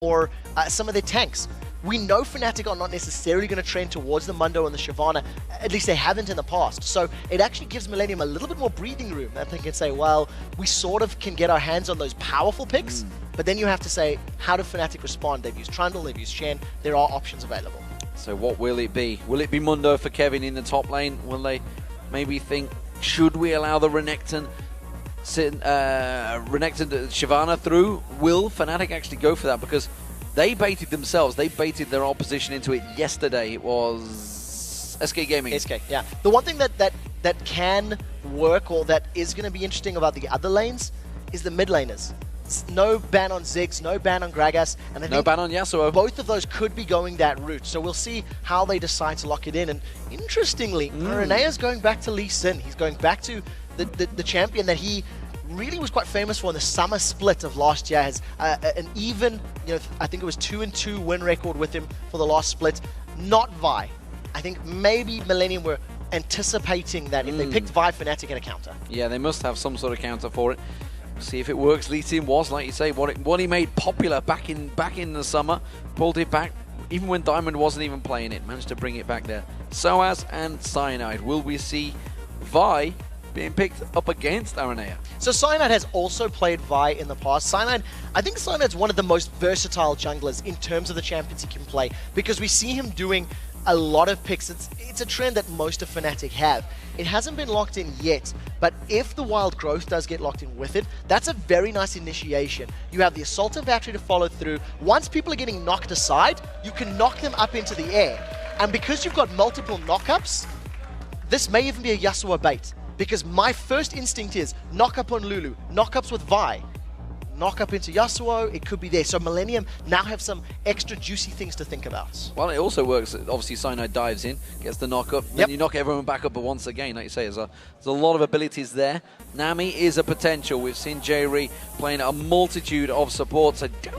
or some of their tanks. We know Fnatic are not necessarily going to trend towards the Mundo and the Shyvana, at least they haven't in the past. So it actually gives Millenium a little bit more breathing room. I think they can say, well, we sort of can get our hands on those powerful picks, but then you have to say, how do Fnatic respond? They've used Trundle, they've used Shen, there are options available. So what will it be? Will it be Mundo for Kevin in the top lane? Will they maybe think, should we allow the Renekton Shyvana through? Will Fnatic actually go for that? Because they baited themselves. They baited their opposition into it yesterday. It was SK Gaming. SK, yeah. The one thing that can work, or that is going to be interesting about the other lanes, is the mid laners. No ban on Ziggs, no ban on Gragas, and I think no ban on Yasuo. Both of those could be going that route. So we'll see how they decide to lock it in. And interestingly, Renea's going back to Lee Sin. He's going back to the champion that he really was quite famous for in the summer split of last year. Has an even, I think it was 2-2 win record with him for the last split. Not Vi. I think maybe Millenium were anticipating that if they picked Vi, Fnatic in a counter. Yeah, they must have some sort of counter for it. See if it works. Lee Sin was, like you say, what he made popular back in the summer. Pulled it back, even when Diamond wasn't even playing it. Managed to bring it back there. Soaz and Cyanide. Will we see Vi being picked up against Aranea? So Cyanide has also played Vi in the past. I think Cyanide's one of the most versatile junglers in terms of the champions he can play, because we see him doing a lot of picks. It's a trend that most of Fnatic have. It hasn't been locked in yet, but if the wild growth does get locked in with it, that's a very nice initiation. You have the Assault and Battery to follow through. Once people are getting knocked aside, you can knock them up into the air. And because you've got multiple knockups, this may even be a Yasuo bait. Because my first instinct is knock up on Lulu, knockups with Vi, knock up into Yasuo, it could be there. So Millenium now have some extra juicy things to think about. Well, it also works. Obviously, Cyanide dives in, gets the knock up, then you knock everyone back up, but once again, like you say, there's a lot of abilities there. Nami is a potential. We've seen Jerry playing a multitude of supports. I don't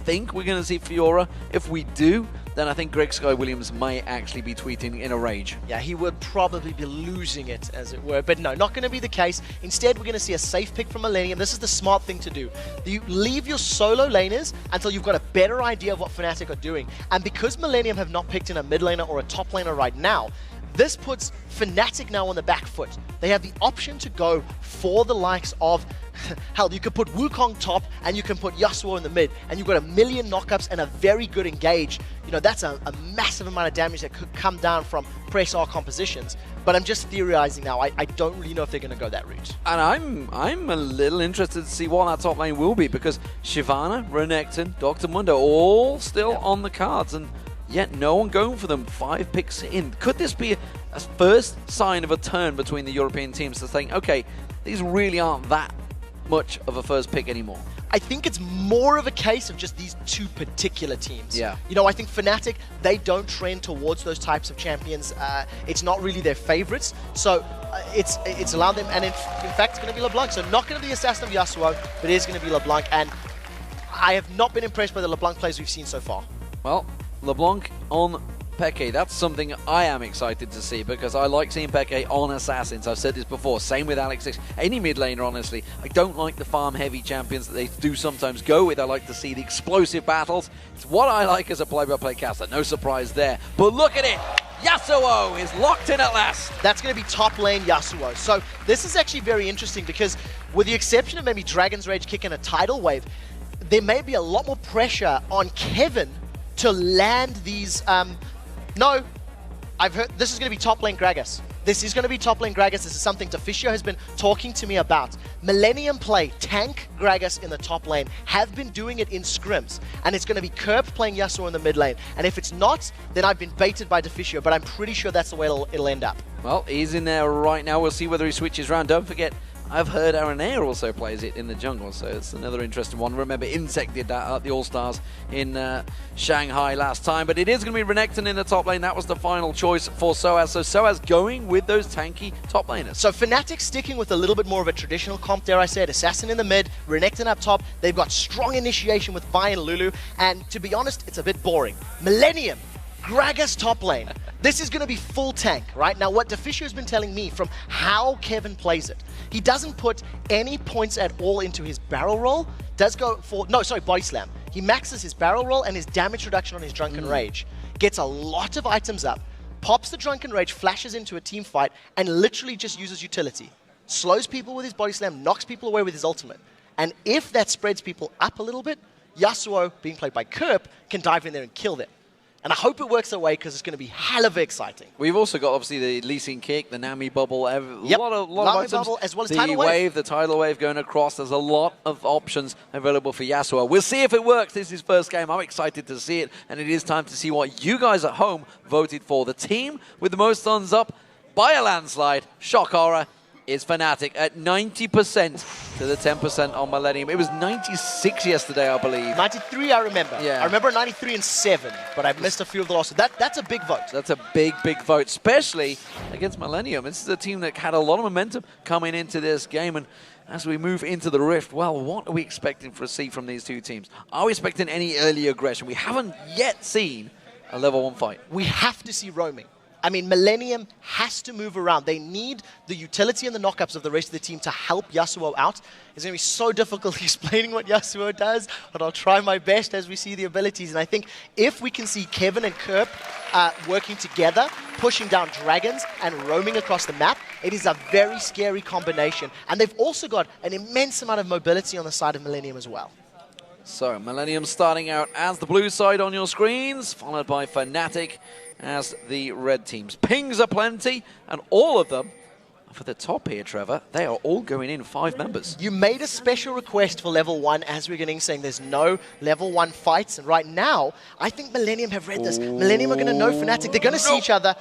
think we're going to see Fiora. If we do, then I think Greg Sky Williams might actually be tweeting in a rage. Yeah, he would probably be losing it, as it were. But no, not going to be the case. Instead, we're going to see a safe pick from Millenium. This is the smart thing to do. You leave your solo laners until you've got a better idea of what Fnatic are doing. And because Millenium have not picked in a mid laner or a top laner right now, this puts Fnatic now on the back foot. They have the option to go for the likes of, hell, you could put Wukong top and you can put Yasuo in the mid, and you've got 1 million knockups and a very good engage. That's a massive amount of damage that could come down from press R compositions. But I'm just theorizing now. I don't really know if they're going to go that route. And I'm a little interested to see what that top lane will be, because Shyvana, Renekton, Dr. Mundo, all still on the cards, and yet no one going for them 5 picks in. Could this be a first sign of a turn between the European teams to saying, okay, these really aren't that much of a first pick anymore? I think it's more of a case of just these two particular teams. Yeah. I think Fnatic, they don't trend towards those types of champions. It's not really their favorites. So it's allowed them, and in fact, it's going to be LeBlanc. So not going to be the Assassin of Yasuo, but it is going to be LeBlanc. And I have not been impressed by the LeBlanc plays we've seen so far. Well, LeBlanc on Peke, that's something I am excited to see, because I like seeing Peke on Assassins. I've said this before, same with Alex 6. Any mid laner, honestly. I don't like the farm heavy champions that they do sometimes go with. I like to see the explosive battles. It's what I like as a play-by-play caster, no surprise there. But look at it! Yasuo is locked in at last. That's going to be top lane Yasuo. So this is actually very interesting, because with the exception of maybe Dragon's Rage kicking a tidal wave, there may be a lot more pressure on Kevin to land these. No, I've heard this is going to be top lane Gragas. This is going to be top lane Gragas. This is something Deficio has been talking to me about. Millenium play tank Gragas in the top lane, have been doing it in scrims, and it's going to be Curb playing Yasuo in the mid lane. And if it's not, then I've been baited by Deficio, but I'm pretty sure that's the way it'll end up. Well, he's in there right now. We'll see whether he switches around. Don't forget, I've heard Aranea also plays it in the jungle, so it's another interesting one. Remember, Insect did that at the All-Stars in Shanghai last time, but it is going to be Renekton in the top lane. That was the final choice for Soaz. So Soaz going with those tanky top laners. So Fnatic sticking with a little bit more of a traditional comp, dare I say it. Assassin in the mid, Renekton up top. They've got strong initiation with Vi and Lulu, and to be honest, it's a bit boring. Millenium Gragas top lane. This is going to be full tank, right? Now, what Deficio has been telling me from how Kevin plays it, he doesn't put any points at all into his barrel roll, body slam. He maxes his barrel roll and his damage reduction on his Drunken Rage. Gets a lot of items up, pops the Drunken Rage, flashes into a team fight, and literally just uses utility. Slows people with his body slam, knocks people away with his ultimate. And if that spreads people up a little bit, Yasuo, being played by Kerp, can dive in there and kill them. And I hope it works away because it's going to be hell of exciting. We've also got, obviously, the Lee Sin kick, the Nami bubble, a lot of items. Bubble, as well as the tidal wave going across. There's a lot of options available for Yasuo. We'll see if it works. This is his first game. I'm excited to see it. And it is time to see what you guys at home voted for. The team with the most thumbs up by a landslide, shock horror, is Fnatic at 90% to the 10% on Millenium. It was 96 yesterday, I believe. 93, I remember. Yeah. I remember 93 and 7, but I've missed a few of the losses. That's a big vote. That's a big, big vote, especially against Millenium. This is a team that had a lot of momentum coming into this game, and as we move into the Rift, well, what are we expecting to see from these two teams? Are we expecting any early aggression? We haven't yet seen a level 1 fight. We have to see roaming. I mean, Millenium has to move around. They need the utility and the knockups of the rest of the team to help Yasuo out. It's going to be so difficult explaining what Yasuo does, but I'll try my best as we see the abilities. And I think if we can see Kevin and Kerp working together, pushing down dragons and roaming across the map, it is a very scary combination. And they've also got an immense amount of mobility on the side of Millenium as well. So, Millenium starting out as the blue side on your screens, followed by Fnatic as the red teams. Pings are plenty, and all of them for the top here, Trevor. They are all going in 5 members. You made a special request for level 1 as we're getting saying there's no level 1 fights, and right now, I think Millenium have read this. Millenium are going to know Fnatic. They're going to see each other,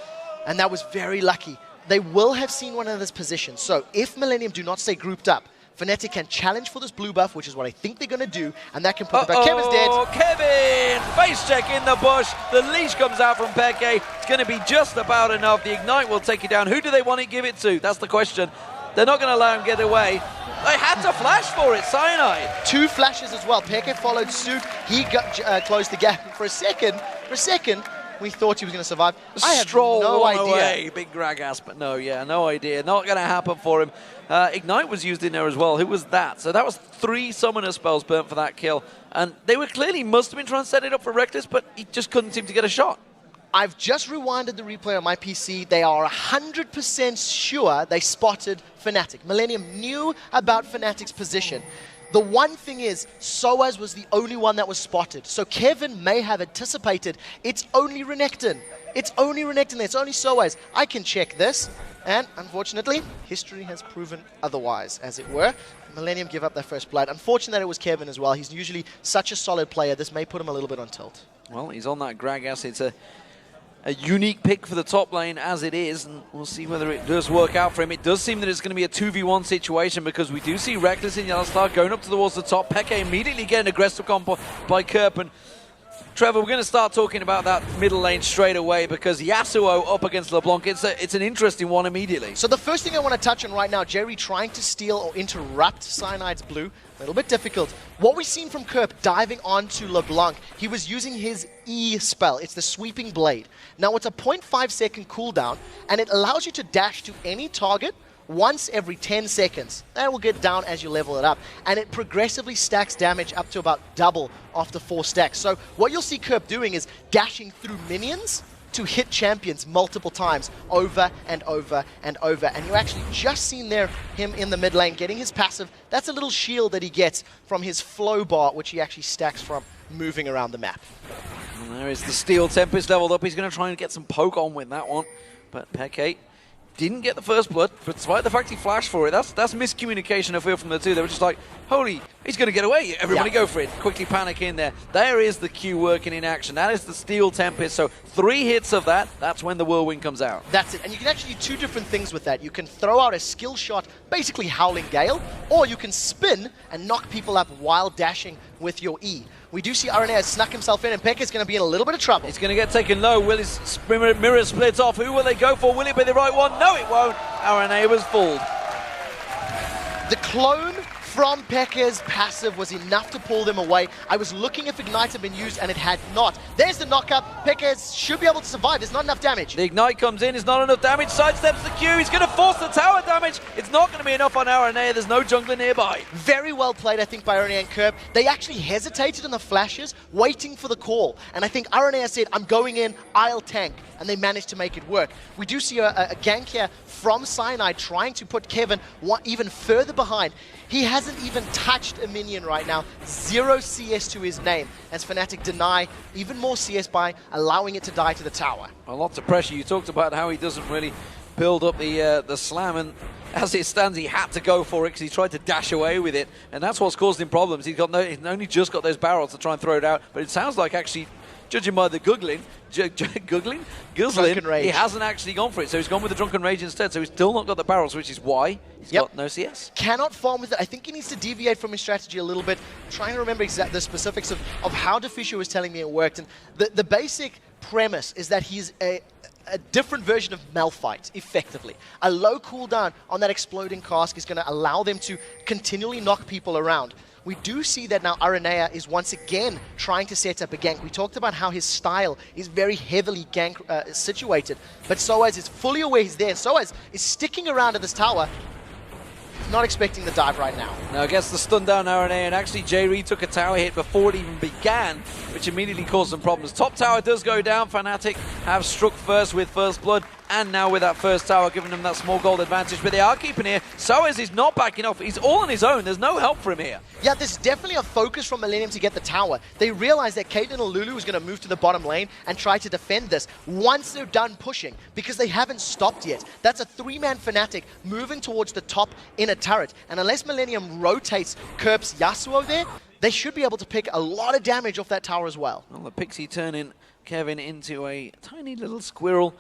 and that was very lucky. They will have seen one another's position. So if Millenium do not stay grouped up, Fnatic can challenge for this blue buff, which is what I think they're going to do, and that can put the back. Kevin's dead. Kevin! Face check in the bush. The leash comes out from Peke. It's going to be just about enough. The Ignite will take it down. Who do they want to give it to? That's the question. They're not going to allow him get away. They had to flash for it, Cyanide. 2 flashes as well. Peke followed suit. He got closed the gap for a second. We thought he was going to survive. I have no idea. Away. Big Gragas, but no idea. Not going to happen for him. Ignite was used in there as well. Who was that? So that was 3 summoner spells burnt for that kill. And they were must have been trying to set it up for Reckless, but he just couldn't seem to get a shot. I've just rewinded the replay on my PC. They are 100% sure they spotted Fnatic. Millenium knew about Fnatic's position. The one thing is, Soaz was the only one that was spotted. So Kevin may have anticipated, it's only Renekton. It's only Renekton, it's only Soaz. I can check this. And unfortunately, history has proven otherwise, as it were. Millenium give up their first blood. Unfortunate that it was Kevin as well. He's usually such a solid player. This may put him a little bit on tilt. Well, he's on that Gragas. It's a unique pick for the top lane as it is, and we'll see whether it does work out for him. It does seem that it's going to be a 2v1 situation because we do see Reckless in Yellowstar going up towards the top. Peke immediately getting aggressive combo by Kerp. And Trevor, we're going to start talking about that middle lane straight away because Yasuo up against LeBlanc, it's an interesting one immediately. So the first thing I want to touch on right now, Jerry trying to steal or interrupt Cyanide's blue. A little bit difficult. What we've seen from Kerp diving onto LeBlanc, he was using his E spell. It's the Sweeping Blade. Now it's a 0.5 second cooldown, and it allows you to dash to any target once every 10 seconds. That will get down as you level it up. And it progressively stacks damage up to about double after 4 stacks. So what you'll see Kerp doing is dashing through minions to hit champions multiple times over and over and over. And you actually just seen there him in the mid lane getting his passive. That's a little shield that he gets from his flow bar, which he actually stacks from moving around the map. And there is the Steel Tempest leveled up. He's going to try and get some poke on with that one. But Peke didn't get the first blood, but despite the fact he flashed for it, that's miscommunication, I feel, from the two. They were just like, holy, he's going to get away. Everybody go for it. Quickly panic in there. There is the Q working in action. That is the Steel Tempest. So 3 hits of that, that's when the Whirlwind comes out. That's it. And you can actually do 2 different things with that. You can throw out a skill shot, basically Howling Gale, or you can spin and knock people up while dashing with your E. We do see RNA has snuck himself in, and Pekka's going to be in a little bit of trouble. He's going to get taken low. Will his mirror splits off? Who will they go for? Will it be the right one? No, it won't. RNA was fooled. The clone from Pekka's passive was enough to pull them away. I was looking if Ignite had been used, and it had not. There's the knockup. Pekka should be able to survive. There's not enough damage. The Ignite comes in, it's not enough damage, sidesteps the Q, he's going to force the tower damage. It's not going to be enough on RNA, there's no jungler nearby. Very well played, I think, by RNA and Kerb. They actually hesitated on the flashes, waiting for the call. And I think RNA said, I'm going in, I'll tank. And they managed to make it work. We do see a gank here from Cyanide trying to put Kevin even further behind. He hasn't even touched a minion right now. 0 CS to his name, as Fnatic deny even more CS by allowing it to die to the tower. Lots of pressure. You talked about how he doesn't really build up the slam, and as it stands, he had to go for it because he tried to dash away with it, and that's what's caused him problems. He's only just got those barrels to try and throw it out, but it sounds like actually, judging by the guzzling, he hasn't actually gone for it. So he's gone with the Drunken Rage instead. So he's still not got the barrels, which is why he's got no CS. Cannot farm with it. I think he needs to deviate from his strategy a little bit. I'm trying to remember the specifics of how Deficio was telling me it worked. And the basic premise is that he's a different version of Malphite, effectively. A low cooldown on that exploding cask is going to allow them to continually knock people around. We do see that now Aranea is once again trying to set up a gank. We talked about how his style is very heavily gank situated, but Soaz is fully aware he's there. Soaz is sticking around at this tower. Not expecting the dive right now. Now gets the stun down RNA, and actually J-Re took a tower hit before it even began, which immediately caused some problems. Top tower does go down. Fnatic have struck first with First Blood, and now with that first tower giving them that small gold advantage, but they are keeping here. Soaz is not backing off. He's all on his own. There's no help for him here. Yeah, there's definitely a focus from Millenium to get the tower. They realize that Caitlyn and Lulu is going to move to the bottom lane and try to defend this once they're done pushing, because they haven't stopped yet. That's a 3-man Fnatic moving towards the top in a turret, and unless Millenium rotates Kerp's Yasuo there, they should be able to pick a lot of damage off that tower as well. Well, the Pixie turning Kevin into a tiny little squirrel.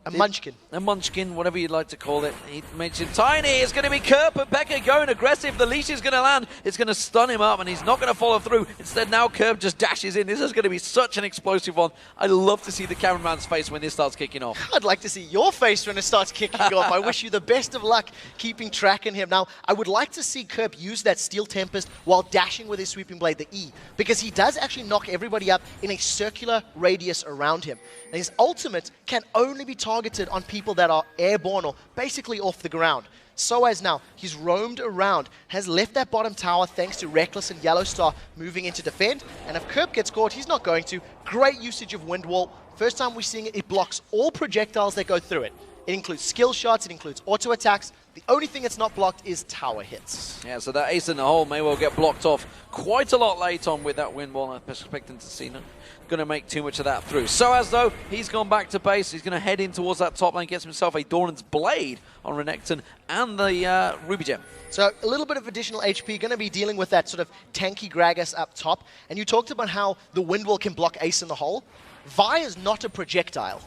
A munchkin. A munchkin, whatever you'd like to call it. He mentioned tiny. It's going to be Kerp and Pekka going aggressive. The leash is going to land. It's going to stun him up, and he's not going to follow through. Instead, now Kerp just dashes in. This is going to be such an explosive one. I'd love to see the cameraman's face when this starts kicking off. I'd like to see your face when it starts kicking off. I wish you the best of luck keeping track in him. Now, I would like to see Kerp use that Steel Tempest while dashing with his Sweeping Blade, the E, because he does actually knock everybody up in a circular radius around him. And his ultimate can only be targeted on people that are airborne or basically off the ground. Soaz now, he's roamed around, has left that bottom tower thanks to Reckless and Yellowstar moving in to defend. And if Kerp gets caught, he's not going to. Great usage of Wind Wall. First time we're seeing it, it blocks all projectiles that go through it. It includes skill shots, it includes auto attacks. The only thing that's not blocked is tower hits. Yeah, so that ace in the hole may well get blocked off quite a lot late on with that Wind Wall. I'm expecting to see no going to make too much of that through. So as though he's gone back to base, he's going to head in towards that top lane, gets himself a Doran's Blade on Renekton and the Ruby Gem. So a little bit of additional HP, going to be dealing with that sort of tanky Gragas up top. And you talked about how the Wind Wall can block ace in the hole. Vi is not a projectile.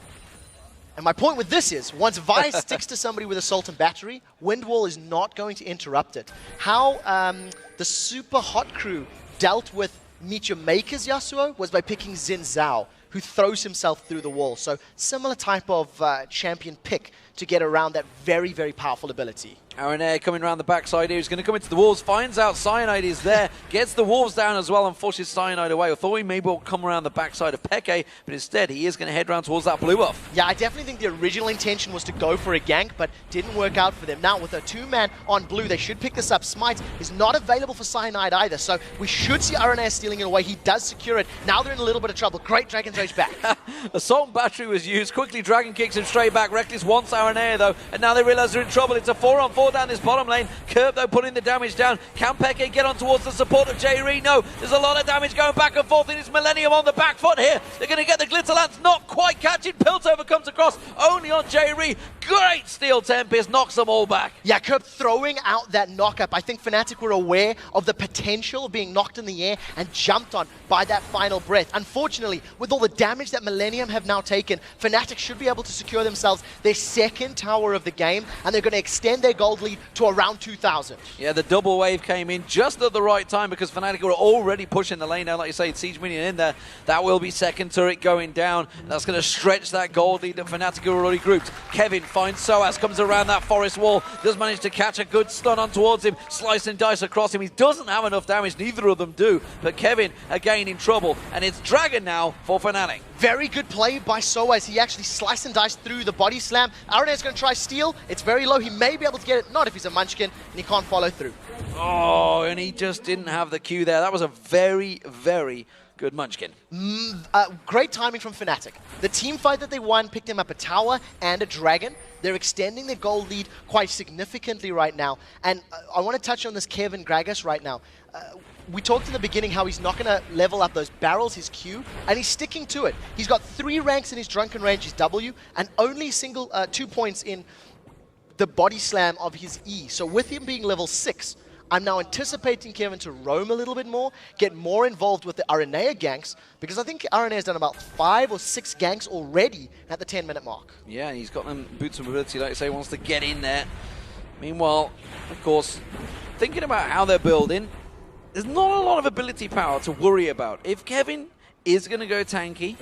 And my point with this is, once Vi sticks to somebody with Assault and Battery, Wind Wall is not going to interrupt it. How the super hot crew dealt with Meet Your Maker's Yasuo was by picking Xin Zhao, who throws himself through the wall. So similar type of champion pick to get around that very, very powerful ability. Aranea coming around the backside here. He's going to come into the wolves, finds out Cyanide is there, gets the wolves down as well and forces Cyanide away. I thought he maybe will come around the backside of Peke, but instead he is going to head round towards that blue buff. Yeah, I definitely think the original intention was to go for a gank, but didn't work out for them. Now with a 2-man on blue, they should pick this up. Smite is not available for Cyanide either, so we should see Aranea stealing it away. He does secure it. Now they're in a little bit of trouble. Great Dragon's Rage back. Assault and Battery was used. Quickly Dragon kicks him straight back. Reckless wants Aranea though, and now they realise they're in trouble. It's a 4-on-4 down this bottom lane. Kerp though putting the damage down. Can Peke get on towards the support of J-Re? No, there's a lot of damage going back and forth, and it's Millenium on the back foot here. They're going to get the Glitter Lance, not quite catching. Piltover comes across, only on J-Re. Great Steel Tempest, knocks them all back. Yeah, Kerp throwing out that knock-up. I think Fnatic were aware of the potential of being knocked in the air and jumped on by that final breath. Unfortunately, with all the damage that Millenium have now taken, Fnatic should be able to secure themselves their second tower of the game, and they're going to extend their gold lead to around 2,000. Yeah, the double wave came in just at the right time because Fnatic were already pushing the lane down. Like you say, Siege Minion in there. That will be second turret going down. That's going to stretch that gold lead that Fnatic are already grouped. Kevin finds Soaz, comes around that forest wall, does manage to catch a good stun on towards him, slice and dice across him. He doesn't have enough damage, neither of them do, but Kevin again in trouble, and it's Dragon now for Fnatic. Very good play by Soaz. He actually sliced and diced through the body slam. Arena's going to try steal. It's very low. He may be able to get it, not if he's a munchkin, and he can't follow through. Oh, and he just didn't have the Q there. That was a very, very good munchkin. Great timing from Fnatic. The team fight that they won picked him up a tower and a dragon. They're extending their gold lead quite significantly right now. And I want to touch on this Kevin Gragas right now. We talked in the beginning how he's not going to level up those barrels, his Q, and he's sticking to it. He's got 3 ranks in his drunken range, his W, and only 2 points in the body slam of his E. So with him being level 6, I'm now anticipating Kevin to roam a little bit more, get more involved with the Aranea ganks, because I think Aranea has done about 5 or 6 ganks already at the 10-minute mark. Yeah, he's got them boots of mobility, like I say, wants to get in there. Meanwhile, of course, thinking about how they're building, there's not a lot of ability power to worry about. If Kevin is going to go tanky,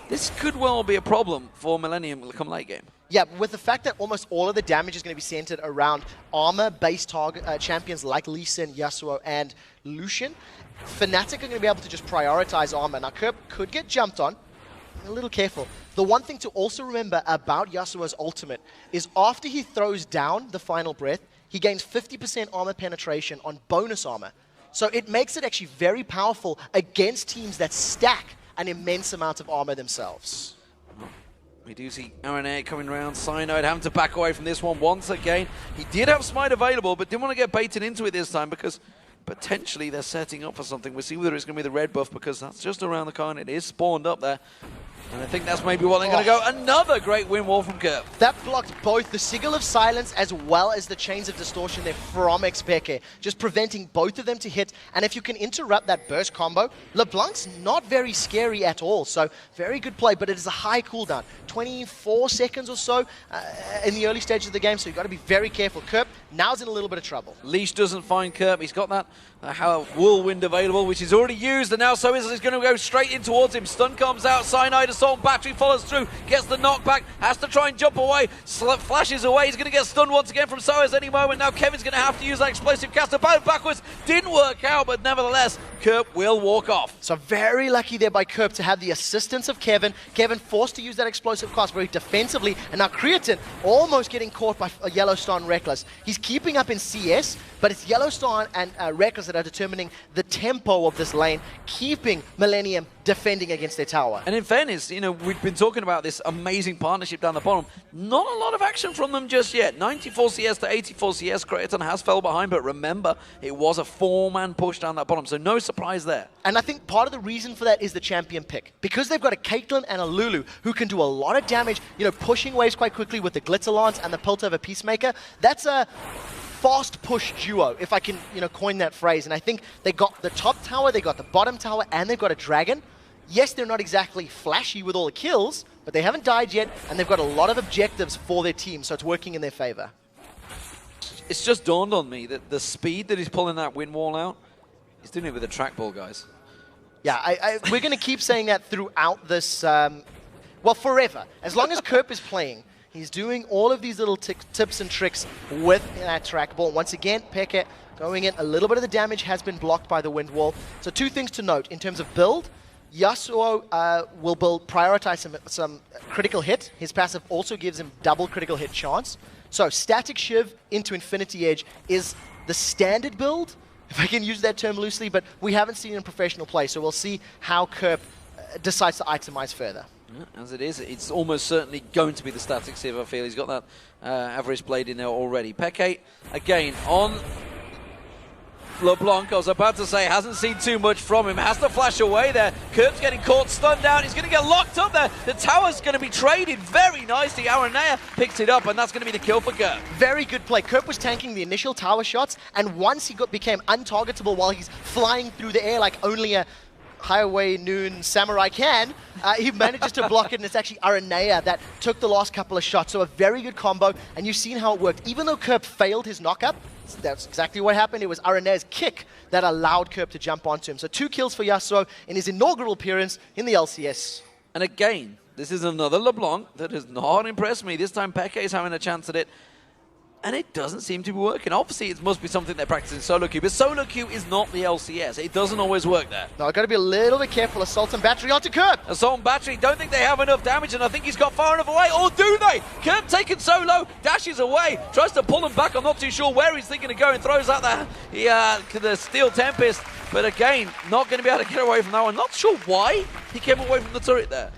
this could well be a problem for Millenium come late game. Yeah, with the fact that almost all of the damage is going to be centered around armor-based champions like Lee Sin, Yasuo, and Lucian, Fnatic are going to be able to just prioritize armor. Now, Kerp could get jumped on. A little careful. The one thing to also remember about Yasuo's ultimate is after he throws down the final breath, he gains 50% armor penetration on bonus armor. So it makes it actually very powerful against teams that stack an immense amount of armor themselves. We do see Aranea coming around. Cyanide having to back away from this one once again. He did have Smite available, but didn't want to get baited into it this time because potentially they're setting up for something. We'll see whether it's going to be the red buff because that's just around the corner. It is spawned up there. And I think that's maybe what they're going to go. Another great win wall from Kerp. That blocked both the Sigil of Silence as well as the Chains of Distortion there from Xpeke, just preventing both of them to hit. And if you can interrupt that burst combo, LeBlanc's not very scary at all. So very good play, but it is a high cooldown. 24 seconds or so in the early stages of the game, so you've got to be very careful. Kerp now's in a little bit of trouble. Leash doesn't find Kerp. He's got that whirlwind available, which is already used, and now so is going to go straight in towards him. Stun comes out, Cyanide Assault, Battery follows through, gets the knockback, has to try and jump away, flashes away, he's going to get stunned once again from Soaz any moment. Now Kevin's going to have to use that explosive caster, backwards, didn't work out, but nevertheless, Kerp will walk off. So very lucky there by Kerp to have the assistance of Kevin. Kevin forced to use that explosive cast very defensively, and now Creatine almost getting caught by Yellowstone Reckless. He's keeping up in CS, but it's Yellowstone and Reckless that are determining the tempo of this lane, keeping Millenium defending against their tower. And in fairness, you know, we've been talking about this amazing partnership down the bottom. Not a lot of action from them just yet. 94 CS to 84 CS. Creatine has fell behind, but remember, it was a 4-man push down that bottom, so no surprise there. And I think part of the reason for that is the champion pick. Because they've got a Caitlyn and a Lulu who can do a lot of damage, you know, pushing waves quite quickly with the Glitzer Lance and the Piltover Peacemaker. That's a fast push duo, if I can, you know, coin that phrase. And I think they got the top tower, they got the bottom tower, and they've got a dragon. Yes, they're not exactly flashy with all the kills, but they haven't died yet, and they've got a lot of objectives for their team, so it's working in their favor. It's just dawned on me that the speed that he's pulling that wind wall out, he's doing it with a trackball, guys. Yeah, we're going to keep saying that throughout this, well, forever. As long as Kerp is playing, he's doing all of these little tips and tricks with that trackball. Once again, Peke going in. A little bit of the damage has been blocked by the wind wall. So 2 things to note in terms of build. Yasuo will prioritize some critical hit. His passive also gives him double critical hit chance. So Static Shiv into Infinity Edge is the standard build, if I can use that term loosely, but we haven't seen it in professional play, so we'll see how Kerp decides to itemize further. As it is, it's almost certainly going to be the Static Shiv, I feel. He's got that Avarice Blade in there already. Peke, again, on LeBlanc, I was about to say, hasn't seen too much from him. Has to flash away there. Kerp's getting caught, stunned down. He's going to get locked up there. The tower's going to be traded very nicely. Aranea picks it up, and that's going to be the kill for Kerp. Very good play. Kerp was tanking the initial tower shots, and once he became untargetable while he's flying through the air like only a Highway Noon Samurai can, he manages to block it, and it's actually Aranea that took the last couple of shots. So a very good combo, and you've seen how it worked. Even though Kerp failed his knockup, that's exactly what happened. It was Aranea's kick that allowed Kerp to jump onto him. So 2 kills for Yasuo in his inaugural appearance in the LCS. And again, This is another LeBlanc that has not impressed me. This time Peke is having a chance at it, and it doesn't seem to be working. Obviously, it must be something they're practicing solo queue, but solo queue is not the LCS. It doesn't always work there. No, I've got to be a little bit careful. Assault and Battery onto Kerp. Assault and Battery, don't think they have enough damage, and I think he's got far enough away. Or do they? Kerp taken solo, dashes away, tries to pull him back. I'm not too sure where he's thinking of going. Throws out the Steel Tempest, but again, not going to be able to get away from that one. Not sure why he came away from the turret there.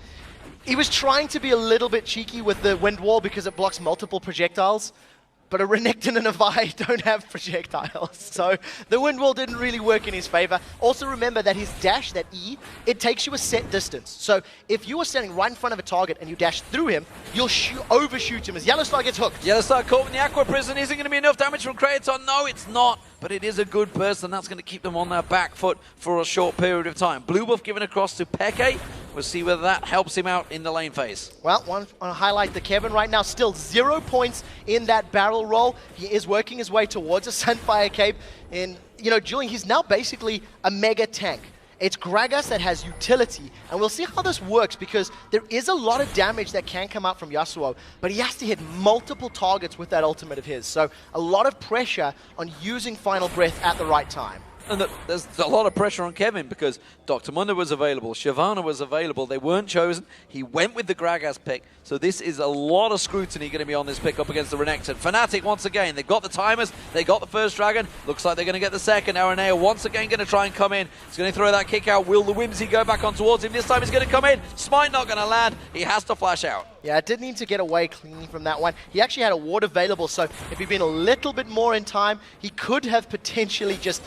He was trying to be a little bit cheeky with the Wind Wall because it blocks multiple projectiles. But a Renekton and a Vi don't have projectiles, so the Wind Wall didn't really work in his favor. Also remember that his dash, that E, it takes you a set distance. So if you are standing right in front of a target and you dash through him, you'll overshoot him as Yellowstar gets hooked. Yellowstar caught in the Aqua Prison. Isn't going to be enough damage from Kratos? No, it's not. But it is a good burst, and that's going to keep them on their back foot for a short period of time. Blue buff given across to Peke. We'll see whether that helps him out in the lane phase. Well, want to highlight the Kevin right now. Still 0 points in that barrel roll. He is working his way towards a Sunfire Cape. And, Julian, he's now basically a mega tank. It's Gragas that has utility, and we'll see how this works because there is a lot of damage that can come out from Yasuo, but he has to hit multiple targets with that ultimate of his. So a lot of pressure on using Final Breath at the right time. And there's a lot of pressure on Kevin because Dr. Munda was available, Shyvana was available, they weren't chosen. He went with the Gragas pick, so this is a lot of scrutiny going to be on this pick up against the Renekton. Fnatic once again, they've got the timers, they got the first dragon, looks like they're going to get the second. Aranea once again going to try and come in, he's going to throw that kick out. Will the Whimsy go back on towards him? This time he's going to come in, Smite not going to land, he has to flash out. Yeah, I did need to get away cleanly from that one. He actually had a ward available, so if he'd been a little bit more in time, he could have potentially just,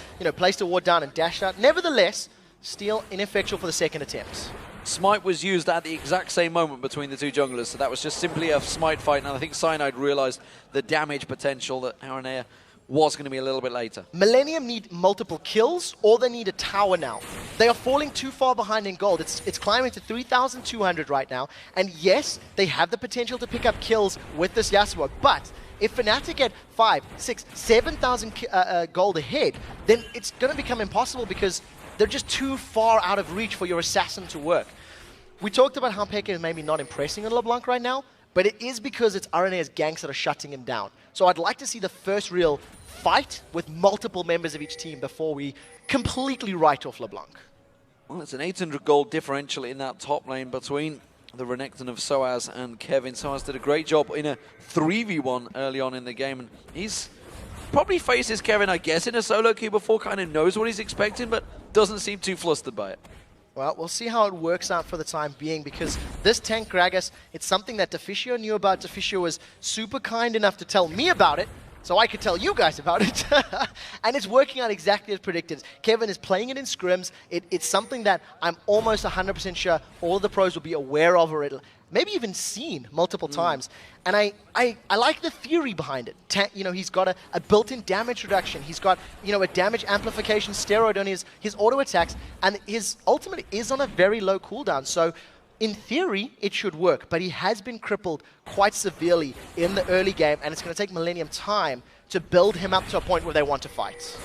placed a ward down and dashed out. Nevertheless, still ineffectual for the second attempt. Smite was used at the exact same moment between the two junglers, so that was just simply a Smite fight, and I think Cyanide realized the damage potential that Aranea was going to be a little bit later. Millenium need multiple kills, or they need a tower now. They are falling too far behind in gold. It's climbing to 3,200 right now, and yes, they have the potential to pick up kills with this Yasuo, but if Fnatic get 5, 6, 7,000 gold ahead, then it's going to become impossible because they're just too far out of reach for your assassin to work. We talked about how Peke is maybe not impressing on LeBlanc right now, but it is because it's Aranea's ganks that are shutting him down. So I'd like to see the first real fight with multiple members of each team before we completely write off LeBlanc. Well, it's an 800 gold differential in that top lane between the Renekton of Soaz and Kevin. Soaz did a great job in a 3v1 early on in the game, and he's probably faces Kevin, I guess, in a solo queue before, kind of knows what he's expecting, but doesn't seem too flustered by it. Well, we'll see how it works out for the time being, because this tank Gragas, it's something that Deficio knew about. Deficio was super kind enough to tell me about it, so I could tell you guys about it. And it's working out exactly as predicted. Kevin is playing it in scrims. It's something that I'm almost 100% sure all of the pros will be aware of, or maybe even seen multiple times. And I like the theory behind it. He's got a built-in damage reduction. He's got, a damage amplification steroid on his auto attacks, and his ultimate is on a very low cooldown. So in theory, it should work, but he has been crippled quite severely in the early game, and it's going to take Millenium time to build him up to a point where they want to fight.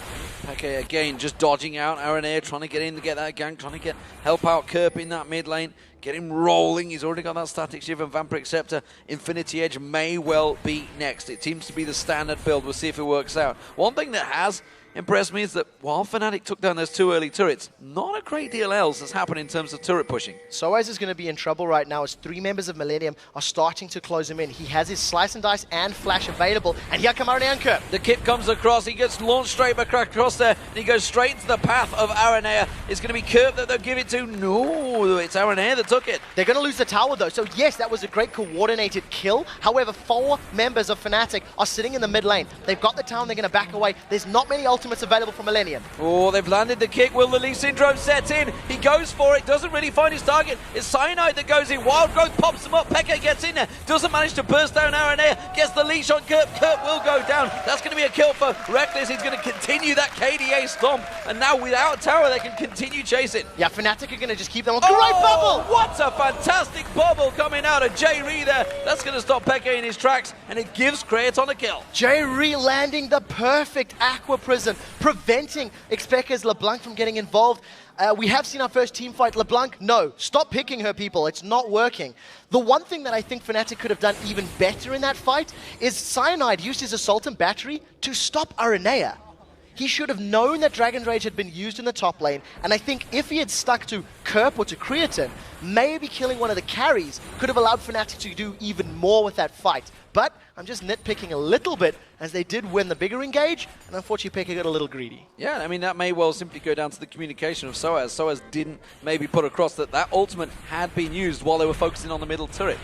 Okay, again, just dodging out Aranea, trying to get in to get that gank, trying to help out Kerp in that mid lane, get him rolling. He's already got that Static Shiv and Vampiric Scepter. Infinity Edge may well be next. It seems to be the standard build. We'll see if it works out. One thing that has impressed me is that while Fnatic took down those 2 early turrets, not a great deal else has happened in terms of turret pushing. Soaz is going to be in trouble right now as 3 members of Millenium are starting to close him in. He has his Slice and Dice and Flash available, and here come Aranea and Kerp. The kit comes across, he gets launched straight back across there, and he goes straight into the path of Aranea. It's going to be Kerp that they'll give it to. No, it's Aranea that took it. They're going to lose the tower though, so yes, that was a great coordinated kill. However, 4 members of Fnatic are sitting in the mid lane. They've got the tower, they're going to back away. There's not many ultimates available from Millenium. Oh, they've landed the kick. Will the Lee Syndrome set in? He goes for it, doesn't really find his target. It's Cyanide that goes in. Wild Growth pops him up. Peke gets in there, doesn't manage to burst down Aranea. Gets the leash on Kerp. Kerp will go down. That's going to be a kill for Reckless. He's going to continue that KDA stomp. And now without tower, they can continue chasing. Yeah, Fnatic are going to just keep them on. Great bubble! What a fantastic bubble coming out of J-Ree there. That's going to stop Peke in his tracks, and it gives Kratos a kill. J-Ree landing the perfect Aqua Prism. poison, preventing Xpeka's LeBlanc from getting involved. We have seen our first team fight. LeBlanc, no, stop picking her, people. It's not working. The one thing that I think Fnatic could have done even better in that fight is Cyanide used his Assault and Battery to stop Aranea. He should have known that Dragon's Rage had been used in the top lane, and I think if he had stuck to Kerp or to Creatine, maybe killing one of the carries could have allowed Fnatic to do even more with that fight. But I'm just nitpicking a little bit, as they did win the bigger engage, and unfortunately Pekka got a little greedy. Yeah, I mean, that may well simply go down to the communication of Soaz. Soaz didn't maybe put across that that ultimate had been used while they were focusing on the middle turret.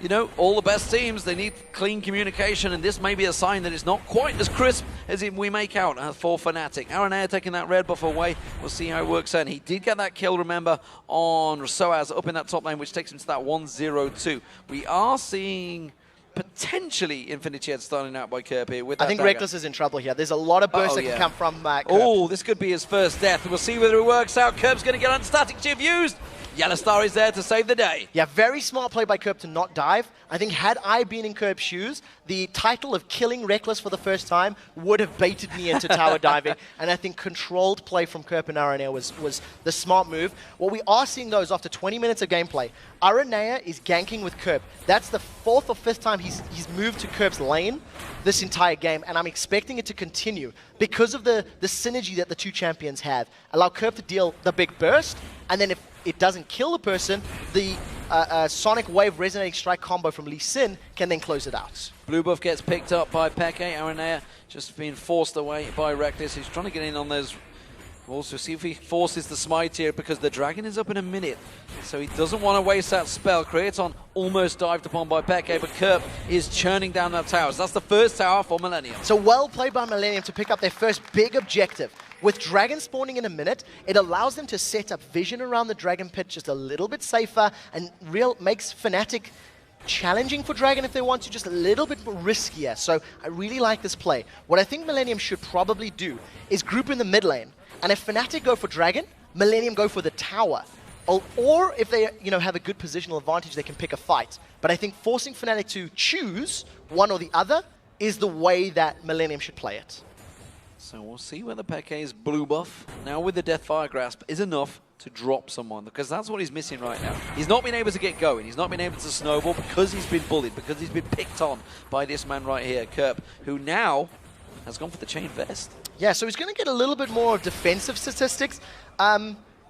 You know, all the best teams, they need clean communication, and this may be a sign that it's not quite as crisp as we make out for Fnatic. Aranea taking that red buff away. We'll see how it works out. He did get that kill, remember, on Soaz up in that top lane, which takes him to that 1-0-2. We are seeing potentially Infinity Head starting out by Kerp here with that I think dagger. Reckless is in trouble here. There's a lot of bursts that can come from Kerp. Oh, this could be his first death. We'll see whether it works out. Kerp's going to get on static shift used. Yellow Star is there to save the day. Yeah, very smart play by Kerp to not dive. I think had I been in Kerp's shoes, the title of killing Reckless for the first time would have baited me into tower diving. And I think controlled play from Kerp and Aranea was the smart move. What we are seeing, though, is after 20 minutes of gameplay, Aranea is ganking with Kerp. That's the 4th or 5th time he's moved to Kerp's lane this entire game, and I'm expecting it to continue because of the synergy that the two champions have. Allow Kerp to deal the big burst, and then if it doesn't kill the person, the Sonic Wave Resonating Strike combo from Lee Sin can then close it out. Blue buff gets picked up by Peke. Aranea just being forced away by Reckless. He's trying to get in on those walls to see if he forces the smite here, because the dragon is up in a minute. So he doesn't want to waste that spell. Creaton almost dived upon by Peke, but Kerp is churning down that tower. So that's the first tower for Millenium. So well played by Millenium to pick up their first big objective. With Dragon spawning in a minute, it allows them to set up vision around the Dragon pit just a little bit safer, and makes Fnatic challenging for Dragon if they want to, just a little bit more riskier. So I really like this play. What I think Millenium should probably do is group in the mid lane, and if Fnatic go for Dragon, Millenium go for the tower. Or if they have a good positional advantage, they can pick a fight. But I think forcing Fnatic to choose one or the other is the way that Millenium should play it. So we'll see whether Peke's blue buff, now with the Deathfire Grasp, is enough to drop someone, because that's what he's missing right now. He's not been able to get going. He's not been able to snowball because he's been bullied, because he's been picked on by this man right here, Kerp, who now has gone for the chain vest. Yeah, so he's going to get a little bit more defensive statistics.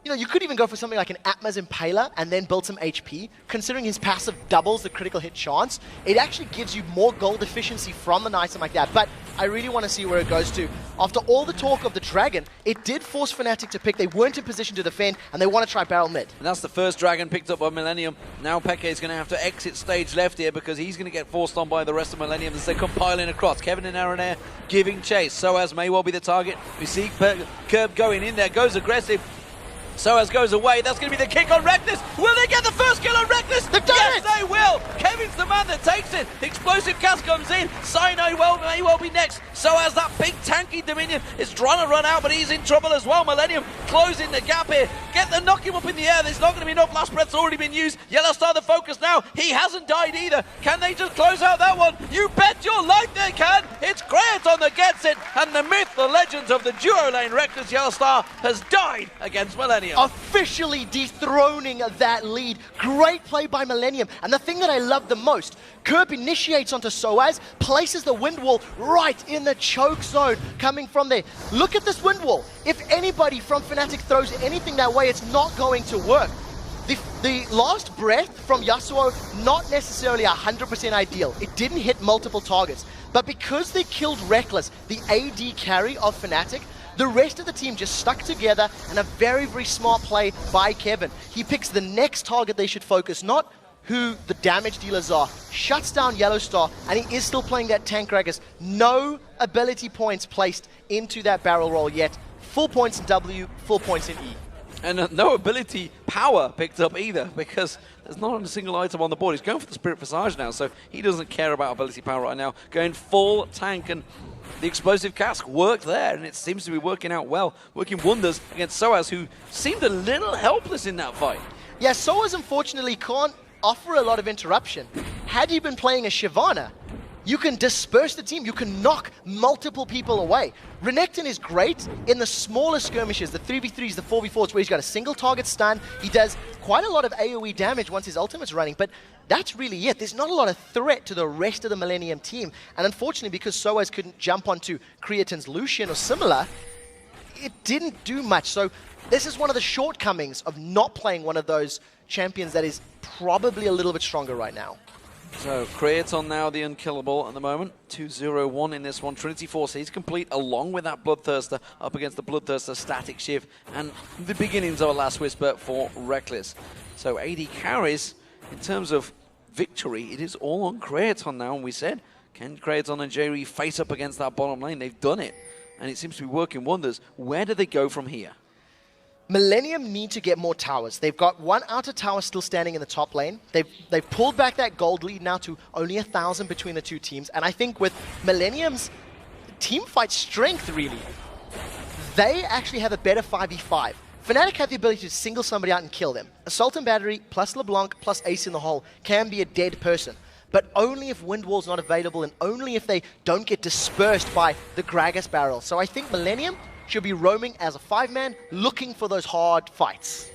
You could even go for something like an Atma's Impaler and then build some HP. Considering his passive doubles the critical hit chance, it actually gives you more gold efficiency from an item like that. But I really want to see where it goes to. After all the talk of the dragon, it did force Fnatic to pick. They weren't in position to defend, and they want to try barrel mid. And that's the first dragon picked up by Millenium. Now Peke is going to have to exit stage left here, because he's going to get forced on by the rest of Millenium as they come piling across. Kevin and Aranea giving chase. Soaz may well be the target. We see Kerp going in there, goes aggressive. Soaz goes away. That's going to be the kick on Reckless. Will they get the first kill on Reckless? Yes, they will. Kevin's the man that takes it. The explosive cast comes in. Cyanide may well be next. Soaz, that big tanky Dominion, is trying to run out, but he's in trouble as well. Millenium closing the gap here. Get the knock him up in the air. There's not going to be enough. Last breath's already been used. Yellow Star the focus now. He hasn't died either. Can they just close out that one? You bet your life they can. It's Creaton that gets it. And the myth, the legend of the duo lane Reckless Yellow Star has died against Millenium. Officially dethroning that lead. Great play by Millenium. And the thing that I love the most, Kerp initiates onto Soaz, places the wind wall right in the choke zone coming from there. Look at this wind wall. If anybody from Fnatic throws anything that way, it's not going to work. The last breath from Yasuo, not necessarily 100% ideal. It didn't hit multiple targets. But because they killed Reckless, the AD carry of Fnatic, the rest of the team just stuck together, and a very, very smart play by Kevin. He picks the next target they should focus, not who the damage dealers are. Shuts down Yellow Star, and he is still playing that tank Gragas. No ability points placed into that barrel roll yet. Full points in W, full points in E. And no ability power picked up either, because there's not a single item on the board. He's going for the Spirit Visage now, so he doesn't care about ability power right now. Going full tank, and the explosive cask worked there, and it seems to be working out well. Working wonders against Soaz, who seemed a little helpless in that fight. Yeah, Soaz unfortunately can't offer a lot of interruption. Had he been playing a Shyvana, you can disperse the team. You can knock multiple people away. Renekton is great in the smaller skirmishes, the 3v3s, the 4v4s, where he's got a single target stun. He does quite a lot of AoE damage once his ultimate's running, but that's really it. There's not a lot of threat to the rest of the Millenium team. And unfortunately, because Soaz couldn't jump onto Creatin's Lucian or similar, it didn't do much. So this is one of the shortcomings of not playing one of those champions that is probably a little bit stronger right now. So, Creaton now the unkillable at the moment. 2-0-1 in this one. Trinity Force, he's complete along with that Bloodthirster up against the Bloodthirster Static Shiv and the beginnings of a Last Whisper for Reckless. So, AD carries, in terms of victory, it is all on Creaton now. And we said, can Creaton and Jerry face up against that bottom lane? They've done it. And it seems to be working wonders. Where do they go from here? Millenium need to get more towers. They've got one outer tower still standing in the top lane. They've pulled back that gold lead now to only 1,000 between the two teams. And I think with Millenium's team fight strength, really, they actually have a better 5v5. Fnatic have the ability to single somebody out and kill them. Assault and Battery plus LeBlanc plus Ace in the hole can be a dead person. But only if Wind Wall's not available and only if they don't get dispersed by the Gragas barrel. So I think Millenium should be roaming as a 5-man, looking for those hard fights.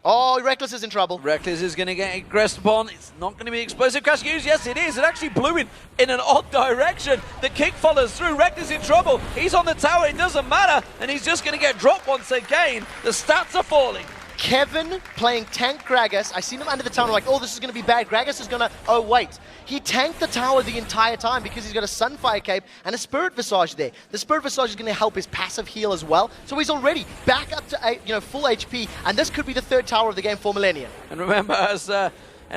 Oh, Reckless is in trouble. Reckless is going to get aggressed upon. It's not going to be explosive cast use. Yes, it is. It actually blew in an odd direction. The kick follows through. Reckless in trouble. He's on the tower. It doesn't matter. And he's just going to get dropped once again. The stats are falling. Kevin playing tank Gragas. I seen him under the tower. I'm like, oh, this is going to be bad. Gragas is going to... Oh, wait. He tanked the tower the entire time because he's got a Sunfire Cape and a Spirit Visage there. The Spirit Visage is going to help his passive heal as well. So he's already back up to full HP. And this could be the third tower of the game for Millenium. And remember, as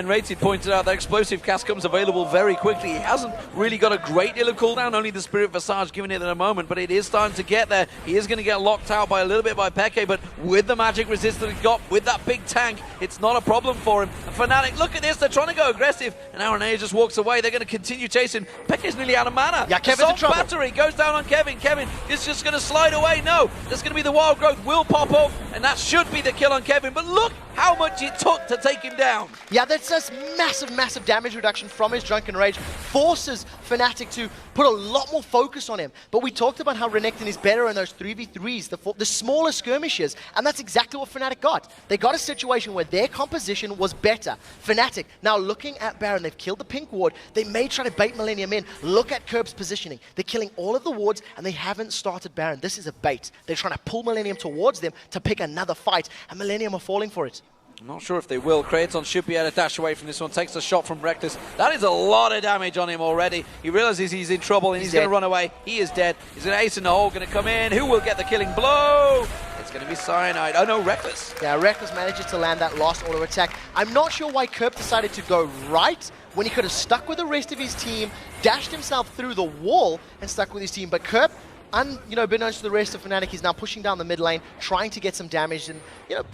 Rated pointed out, that explosive cast comes available very quickly. He hasn't really got a great deal of cooldown, only the Spirit Visage giving it in a moment, but it is starting to get there. He is going to get locked out by a little bit by Peke, but with the magic resist that he's got, with that big tank, it's not a problem for him. And Fnatic, look at this, they're trying to go aggressive, and Aranea just walks away. They're going to continue chasing. Peke's nearly out of mana. Yeah, Kevin's in trouble. Battery goes down on Kevin. Kevin is just going to slide away. No, there's going to be the Wild Growth will pop off, and that should be the kill on Kevin, but look how much it took to take him down. Yeah, that's just massive damage reduction from his Drunken Rage. Forces Fnatic to put a lot more focus on him. But we talked about how Renekton is better in those 3v3s, the smaller skirmishes, and that's exactly what Fnatic got. They got a situation where their composition was better. Fnatic, now looking at Baron, they've killed the pink ward. They may try to bait Millenium in. Look at Kerb's positioning. They're killing all of the wards, and they haven't started Baron. This is a bait. They're trying to pull Millenium towards them to pick another fight, and Millenium are falling for it. I'm not sure if they will. Kraton should be able to dash away from this one. Takes a shot from Reckless. That is a lot of damage on him already. He realizes he's in trouble and he's going to run away. He is dead. He's going to ace in the hole, going to come in. Who will get the killing blow? It's going to be Cyanide. Oh no, Reckless. Yeah, Reckless manages to land that last auto attack. I'm not sure why Kerb decided to go right when he could have stuck with the rest of his team, dashed himself through the wall and stuck with his team. But Kerb, unbeknownst to the rest of Fnatic, he's now pushing down the mid lane, trying to get some damage and,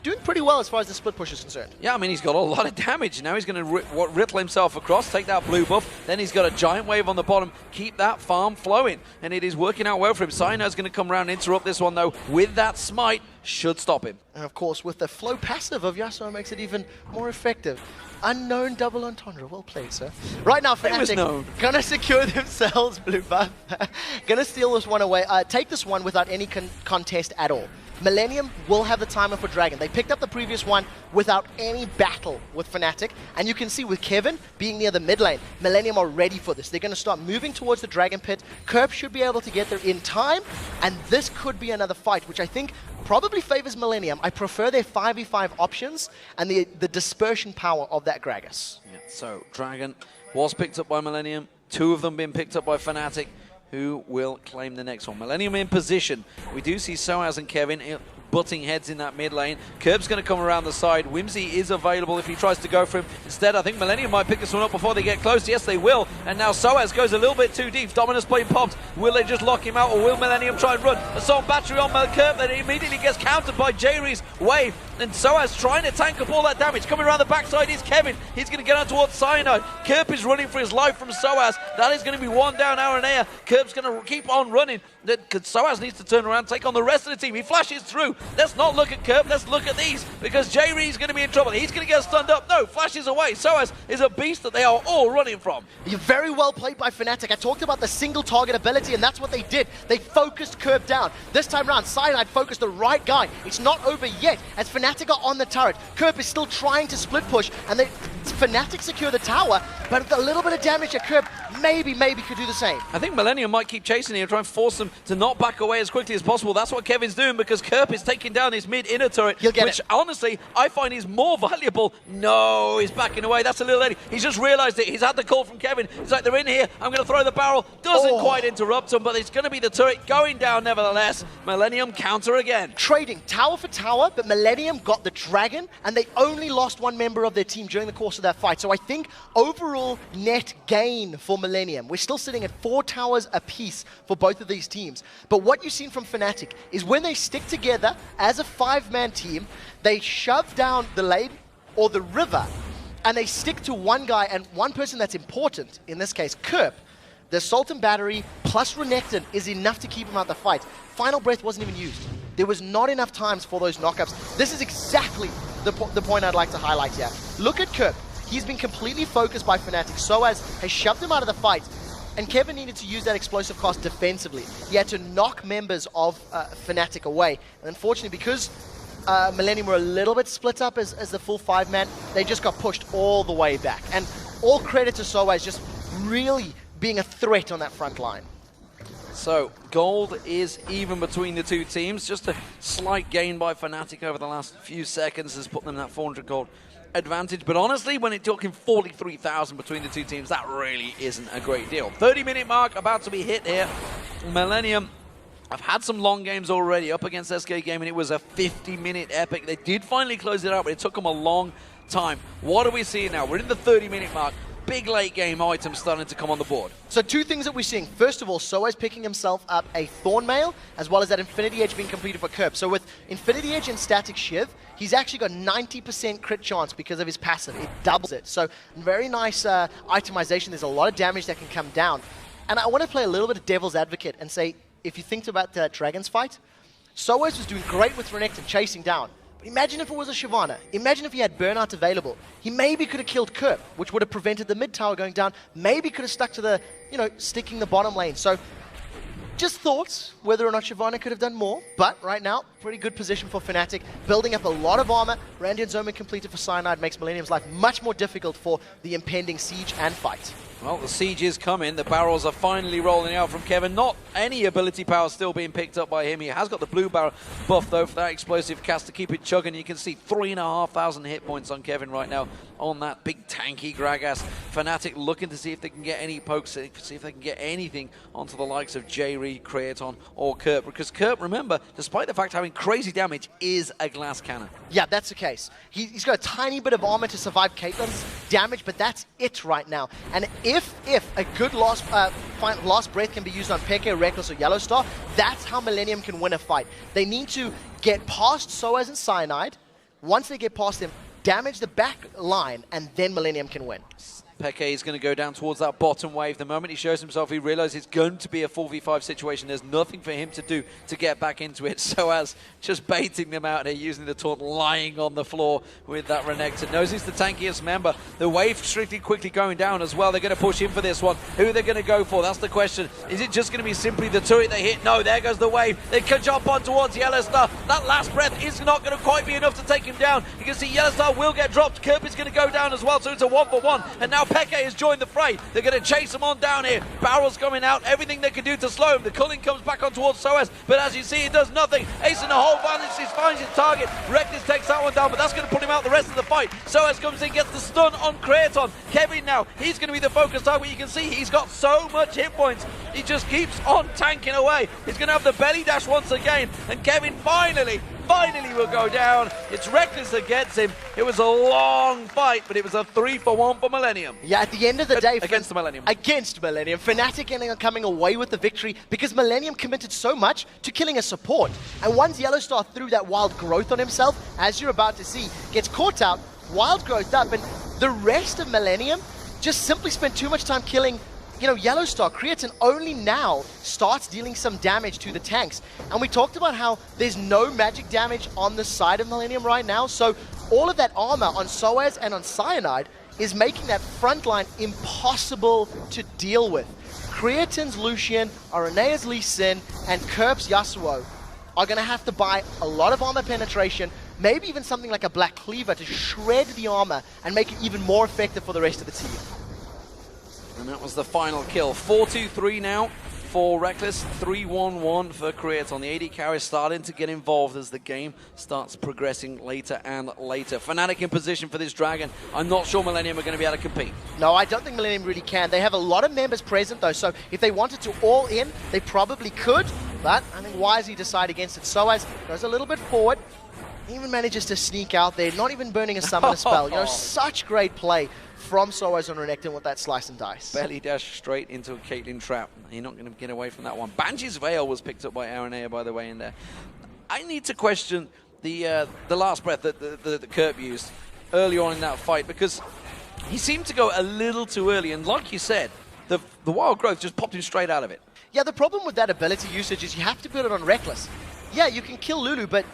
doing pretty well as far as the split push is concerned. Yeah, I mean, he's got a lot of damage. Now he's going to riddle himself across, take that blue buff. Then he's got a giant wave on the bottom, keep that farm flowing. And it is working out well for him. Cyano's going to come around and interrupt this one, though, with that smite. Should stop him. And of course, with the flow passive of Yasuo, makes it even more effective. Unknown double entendre. Well played, sir. Right now, Fnatic gonna secure themselves blue buff. Gonna steal this one away. Take this one without any contest at all. Millenium will have the timer for Dragon. They picked up the previous one without any battle with Fnatic. And you can see with Kevin being near the mid lane, Millenium are ready for this. They're going to start moving towards the Dragon Pit. Kerb should be able to get there in time. And this could be another fight, which I think probably favors Millenium. I prefer their 5v5 options and the dispersion power of that Gragas. Yeah, so Dragon was picked up by Millenium. 2 of them being picked up by Fnatic. Who will claim the next one? Millenium in position. We do see Soaz and Kevin butting heads in that mid lane. Kerb's going to come around the side. Whimsy is available if he tries to go for him. Instead, I think Millenium might pick this one up before they get close. Yes, they will. And now Soaz goes a little bit too deep. Dominus Blade popped. Will they just lock him out, or will Millenium try and run? Assault Battery on Kerb, that immediately gets countered by Jerry's wave. And Soaz trying to tank up all that damage. Coming around the backside is Kevin. He's going to get on towards Cyanide. Kerb is running for his life from Soaz. That is going to be one down Aranea. Kerb's going to keep on running. Soaz needs to turn around, take on the rest of the team. He flashes through. Let's not look at Kerp, let's look at these, because J-Ree's going to be in trouble. He's going to get stunned up. No, flashes away. Soaz is a beast that they are all running from. You're very well played by Fnatic. I talked about the single target ability, and that's what they did. They focused Kerp down. This time around, Cyanide focused the right guy. It's not over yet, as Fnatic are on the turret. Kerp is still trying to split push, and Fnatic secure the tower, but with a little bit of damage at Kerp, maybe could do the same. I think Millenium might keep chasing here, try and force them to not back away as quickly as possible. That's what Kevin's doing, because Kerp is taking down his mid-inner turret, which honestly, I find is more valuable. No, he's backing away. That's a little lady. He's just realized it. He's had the call from Kevin. He's like, they're in here. I'm going to throw the barrel. Doesn't quite interrupt him, but it's going to be the turret going down nevertheless. Millenium counter again. Trading tower for tower, but Millenium got the dragon, and they only lost one member of their team during the course of that fight. So I think overall net gain for Millenium. We're still sitting at 4 towers apiece for both of these teams. But what you've seen from Fnatic is when they stick together as a 5-man team, they shove down the lane or the river, and they stick to one guy and one person that's important, in this case, Kerp. The Assault and Battery plus Renekton is enough to keep him out the fight. Final Breath wasn't even used. There was not enough times for those knockups. This is exactly the point I'd like to highlight here. Look at Kerp. He's been completely focused by Fnatic. Soaz has shoved him out of the fight, and Kevin needed to use that explosive cost defensively. He had to knock members of Fnatic away. And unfortunately, because Millenium were a little bit split up as the full 5-man, they just got pushed all the way back. And all credit to Soaz just really being a threat on that front line. So, gold is even between the two teams. Just a slight gain by Fnatic over the last few seconds has put them that 400 gold advantage. But honestly, when it's talking 43,000 between the two teams, that really isn't a great deal. 30-minute mark about to be hit here. Millenium have had some long games already up against SK Gaming. It was a 50-minute epic. They did finally close it out, but it took them a long time. What are we seeing now? We're in the 30-minute mark. Big late game items starting to come on the board. So 2 things that we're seeing. First of all, Soaz picking himself up a Thornmail, as well as that Infinity Edge being completed for Kerp. So with Infinity Edge and Static Shiv, he's actually got 90% crit chance because of his passive. It doubles it. So very nice itemization. There's a lot of damage that can come down. And I want to play a little bit of devil's advocate and say, if you think about the Dragons fight, Soaz was doing great with Renekton chasing down. Imagine if it was a Shyvana. Imagine if he had Burnout available. He maybe could have killed Kerp, which would have prevented the mid tower going down. Maybe could have stuck to the, sticking the bottom lane. So just thoughts whether or not Shyvana could have done more. But right now, pretty good position for Fnatic. Building up a lot of armor. Randy and Zoma completed for Cyanide makes Millenium's life much more difficult for the impending siege and fight. Well, the siege is coming. The barrels are finally rolling out from Kevin. Not any ability power still being picked up by him. He has got the blue barrel buff, though, for that explosive cast to keep it chugging. You can see 3,500 hit points on Kevin right now on that big tanky Gragas. Fnatic looking to see if they can get any pokes, see if they can get anything onto the likes of J-Ree, Creaton, or Kerp. Because Kerp, remember, despite the fact having crazy damage, is a glass cannon. Yeah, that's the case. He's got a tiny bit of armor to survive Caitlyn's damage, but that's it right now. And if a good last breath can be used on Peke, Reckless, or Yellowstar, that's how Millenium can win a fight. They need to get past Soaz and Cyanide. Once they get past them, damage the back line, and then Millenium can win. Peke is going to go down towards that bottom wave. The moment he shows himself, he realizes it's going to be a 4v5 situation. There's nothing for him to do to get back into it. Soaz just baiting them out here, using the taunt, lying on the floor with that Renekton. Knows he's the tankiest member. The wave strictly quickly going down as well. They're going to push in for this one. Who are they going to go for? That's the question. Is it just going to be simply the turret they hit? No, there goes the wave. They can jump on towards Yellowstar. That last breath is not going to quite be enough to take him down. You can see Yellowstar will get dropped. Kerp is going to go down as well, so it's a 1-for-1. And now Peke has joined the fray. They're going to chase him on down here. Barrels coming out. Everything they can do to slow him. The culling comes back on towards Soaz, but as you see, it does nothing. Ace in the hole finds his target. Reckless takes that one down, but that's going to put him out the rest of the fight. Soaz comes in, gets the stun on Creaton. Kevin now, he's going to be the focus target. You can see he's got so much hit points. He just keeps on tanking away. He's going to have the belly dash once again, and Kevin finally will go down. It's Reckless that gets him. It was a long fight, but it was a 3-for-1 for Millenium. Yeah, at the end of the day, against Millenium. Fnatic ending up coming away with the victory because Millenium committed so much to killing a support. And once Yellowstar threw that wild growth on himself, as you're about to see, gets caught out, wild growth up, and the rest of Millenium just simply spent too much time killing you know, Yellowstar, Creatine only now starts dealing some damage to the tanks. And we talked about how there's no magic damage on the side of Millenium right now, so all of that armor on Soaz and on Cyanide is making that front line impossible to deal with. Creatine's Lucian, Arenea's Lee Sin, and Kerp's Yasuo are going to have to buy a lot of armor penetration, maybe even something like a Black Cleaver to shred the armor and make it even more effective for the rest of the team. And that was the final kill. 4-2-3 now for Reckless, 3-1-1 for Creaton. The AD carry is starting to get involved as the game starts progressing later and later. Fnatic in position for this Dragon. I'm not sure Millenium are going to be able to compete. No, I don't think Millenium really can. They have a lot of members present though, so if they wanted to all in, they probably could, but I think wisely decide against it. Soaz goes a little bit forward, even manages to sneak out there, not even burning a summoner spell. You know, such great play from Soaz on Renekton with that slice and dice. Belly dash straight into a Caitlyn trap. You're not going to get away from that one. Banshee's Veil was picked up by Aranea, by the way, in there. I need to question the last breath that the Kerp used early on in that fight, because he seemed to go a little too early, and like you said, the wild growth just popped him straight out of it. Yeah, the problem with that ability usage is you have to put it on Reckless. Yeah, you can kill Lulu, but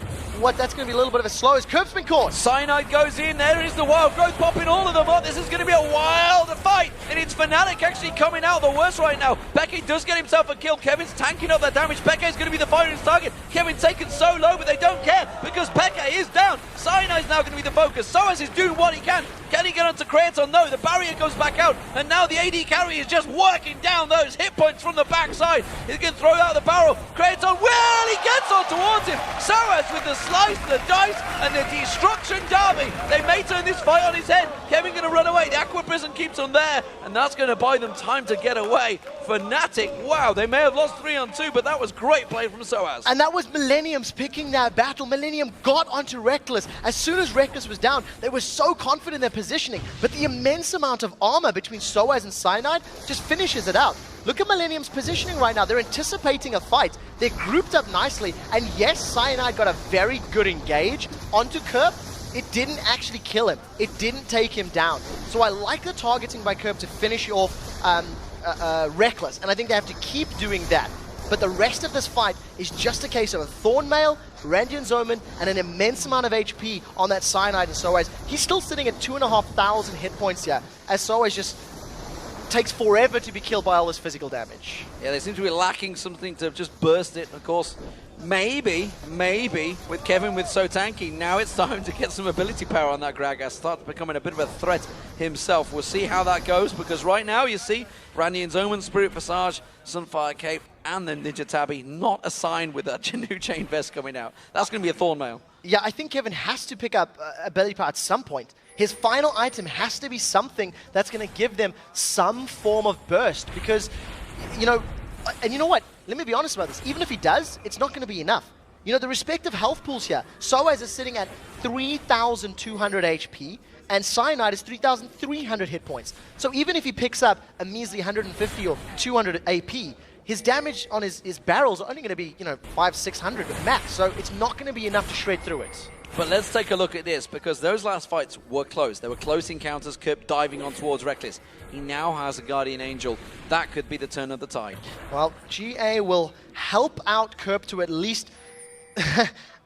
that's going to be a little bit of a slow as Kerp's been caught. Cyanide goes in, there is the wild growth popping all of them up. This is going to be a wild fight, and it's Fnatic actually coming out the worst right now. Peke does get himself a kill. Kevin's tanking up that damage. Peke is going to be the fighter's target. Kevin taken so low, but they don't care because Peke is down. Cyanide's now going to be the focus. Soaz is doing what he can. Can he get onto Creaton? No, the barrier goes back out, and now the AD carry is just working down those hit points from the backside. He's going to throw out the barrel. Creaton, well, he gets on towards him. Soaz with the slice, the dice, and the destruction derby. They may turn this fight on his head. Kevin going to run away. The Aqua Prison keeps him there, and that's going to buy them time to get away. Fnatic, wow, they may have lost 3-on-2, but that was great play from Soaz. And that was Millenium's picking that battle. Millenium got onto Reckless. As soon as Reckless was down, they were so confident in their positioning, but the immense amount of armor between Soaz and Cyanide just finishes it out. Look at Millenium's positioning right now. They're anticipating a fight. They're grouped up nicely, and yes, Cyanide got a very good engage onto Kerp. It didn't actually kill him. It didn't take him down. So I like the targeting by Kerp to finish off Reckless, and I think they have to keep doing that. But the rest of this fight is just a case of a Thornmail, Randian's Omen, and an immense amount of HP on that Cyanide and Soaz. He's still sitting at 2,500 hit points here, as Soaz just takes forever to be killed by all this physical damage. Yeah, they seem to be lacking something to just burst it. Of course, maybe, with Kevin with so tanky, now it's time to get some ability power on that Gragas. Starts becoming a bit of a threat himself. We'll see how that goes, because right now you see Randian's Omen, Spirit Visage, Sunfire Cape, and then Ninja Tabby not assigned with a new Chain Vest coming out. That's going to be a Thornmail. Yeah, I think Kevin has to pick up ability power at some point. His final item has to be something that's going to give them some form of burst, because, you know, and you know what? Let me be honest about this. Even if he does, it's not going to be enough. You know, the respective health pools here. Soaz is sitting at 3,200 HP, and Cyanide is 3,300 hit points. So even if he picks up a measly 150 or 200 AP, his damage on his barrels are only going to be, you know, 500-600 at max. So it's not going to be enough to shred through it. But let's take a look at this, because those last fights were close. They were close encounters, Kerp diving on towards Reckless. He now has a Guardian Angel. That could be the turn of the tide. Well, GA will help out Kerp to at least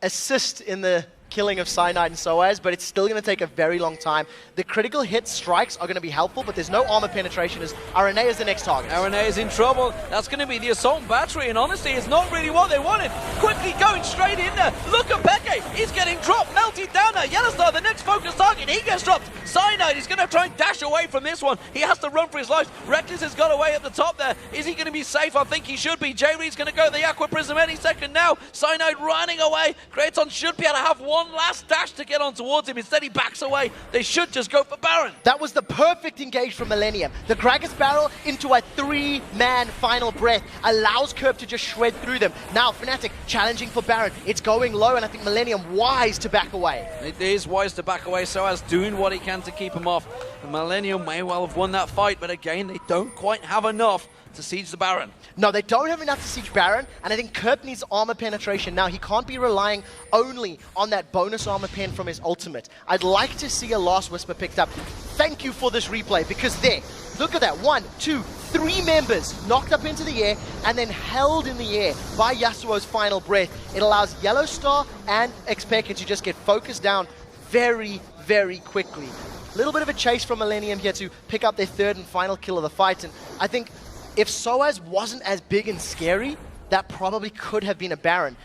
assist in the killing of Cyanide and Soaz, but it's still going to take a very long time. The critical hit strikes are going to be helpful, but there's no armor penetration as Aranea is the next target. Aranea is in trouble. That's going to be the Assault Battery, and honestly, it's not really what they wanted. Quickly going straight in there. Look at Peke. He's getting dropped, melted down there. Yellowstar, the next focus target, he gets dropped. Cyanide is going to try and dash away from this one. He has to run for his life. Reckless has got away at the top there. Is he going to be safe? I think he should be. J Reed's going to go the Aqua Prism any second now. Cyanide running away. Creaton should be able to have one last dash to get on towards him. Instead, he backs away. They should just go for Baron. That was the perfect engage from Millenium. The Gragas barrel into a 3-man final breath allows Kerp to just shred through them. Now, Fnatic challenging for Baron. It's going low, and I think Millenium wise to back away. It is wise to back away. Soaz doing what he can can to keep him off. And Millenium may well have won that fight, but again, they don't quite have enough to siege the Baron. No, they don't have enough to siege Baron, and I think Kerp needs armor penetration now. He can't be relying only on that bonus armor pen from his ultimate. I'd like to see a Last Whisper picked up. Thank you for this replay, because there, look at that. 1, 2, 3 members knocked up into the air and then held in the air by Yasuo's final breath. It allows Yellow Star and Xpeke to just get focused down very, very quickly. A little bit of a chase from Millenium here to pick up their third and final kill of the fight, and I think if Soaz wasn't as big and scary, that probably could have been a Baron.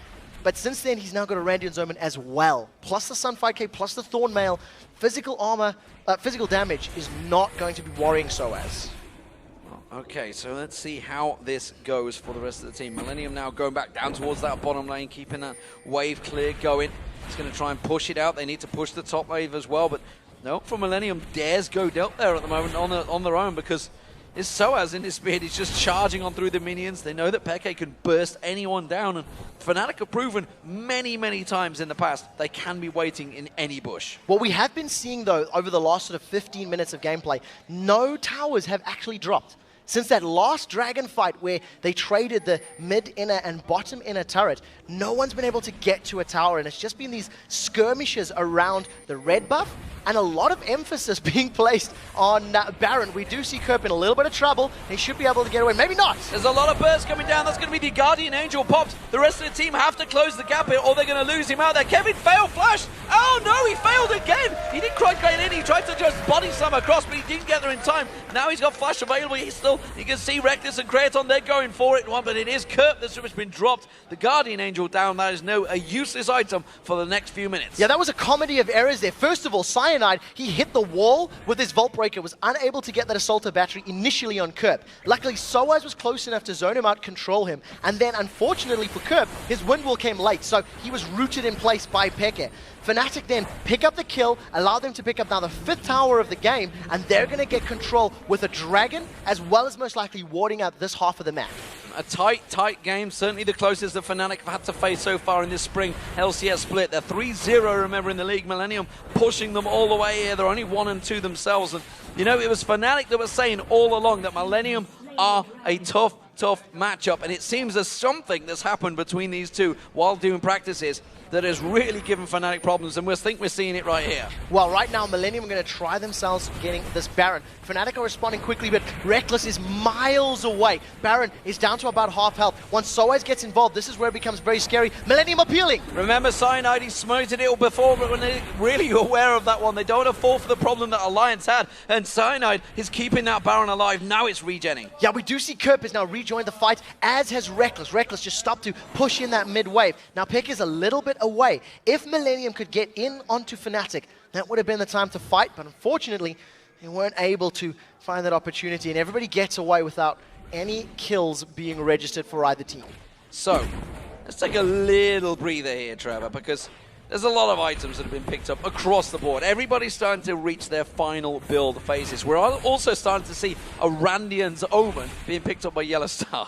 But since then, he's now got a Radiant's Omen as well. Plus the Sunfire Cape, plus the Thorn Mail. Physical armor, physical damage is not going to be worrying Soaz. Okay, so let's see how this goes for the rest of the team. Millenium now going back down towards that bottom lane, keeping that wave clear going. He's going to try and push it out. They need to push the top wave as well, but no, for Millenium, dares go dealt there at the moment on their own, because his Soaz in his speed is just charging on through the minions. They know that Peke can burst anyone down, and Fnatic have proven many, many times in the past they can be waiting in any bush. What we have been seeing, though, over the last sort of 15 minutes of gameplay, no towers have actually dropped. Since that last Dragon fight where they traded the mid inner and bottom inner turret, no one's been able to get to a tower, and it's just been these skirmishes around the red buff, and a lot of emphasis being placed on Baron. We do see Kerp in a little bit of trouble. He should be able to get away. Maybe not. There's a lot of bursts coming down. That's going to be the Guardian Angel pops. The rest of the team have to close the gap here, or they're going to lose him out there. Kevin failed flash. Oh no, he failed again. He didn't quite get in. He tried to just body slam across, but he didn't get there in time. Now he's got flash available. You can see Reckless and Kraton, they're going for it. But it is Kerp that's been dropped. The Guardian Angel down. That is a useless item for the next few minutes. Yeah, that was a comedy of errors there. First of all, Cyanide, he hit the wall with his Vault Breaker, was unable to get that Assaulter battery initially on Kerp. Luckily, Soaz was close enough to zone him out, control him, and then unfortunately for Kerp, his Wind Wall came late, so he was rooted in place by Peke. Fnatic then pick up the kill, allow them to pick up now the 5th tower of the game, and they're going to get control with a Dragon, as well as most likely warding out this half of the map. A tight game, certainly the closest the Fnatic have had to face so far in this spring LCS split. They're 3-0, remember, in the league. Millenium pushing them all the way here. They're only 1 and 2 themselves. And, you know, it was Fnatic that was saying all along that Millenium are a tough matchup. And it seems there's something that's happened between these two while doing practices that has really given Fnatic problems, and we think we're seeing it right here. Well, right now, Millenium are going to try themselves getting this Baron. Fnatic are responding quickly, but Reckless is miles away. Baron is down to about half health. Once Soaz gets involved, this is where it becomes very scary. Millenium appealing. Remember, Cyanide, he smoted it before, but when they're really aware of that one, they don't want to fall for the problem that Alliance had, and Cyanide is keeping that Baron alive. Now it's regenning. Yeah, we do see Kerp has now rejoined the fight, as has Reckless. Reckless just stopped to push in that mid wave. Now, Peck is a little bit away. If Millenium could get in onto Fnatic, that would have been the time to fight, but unfortunately, they weren't able to find that opportunity, and everybody gets away without any kills being registered for either team. So, let's take a little breather here, Trevor, because there's a lot of items that have been picked up across the board. Everybody's starting to reach their final build phases. We're also starting to see a Randian's Omen being picked up by Yellow Star.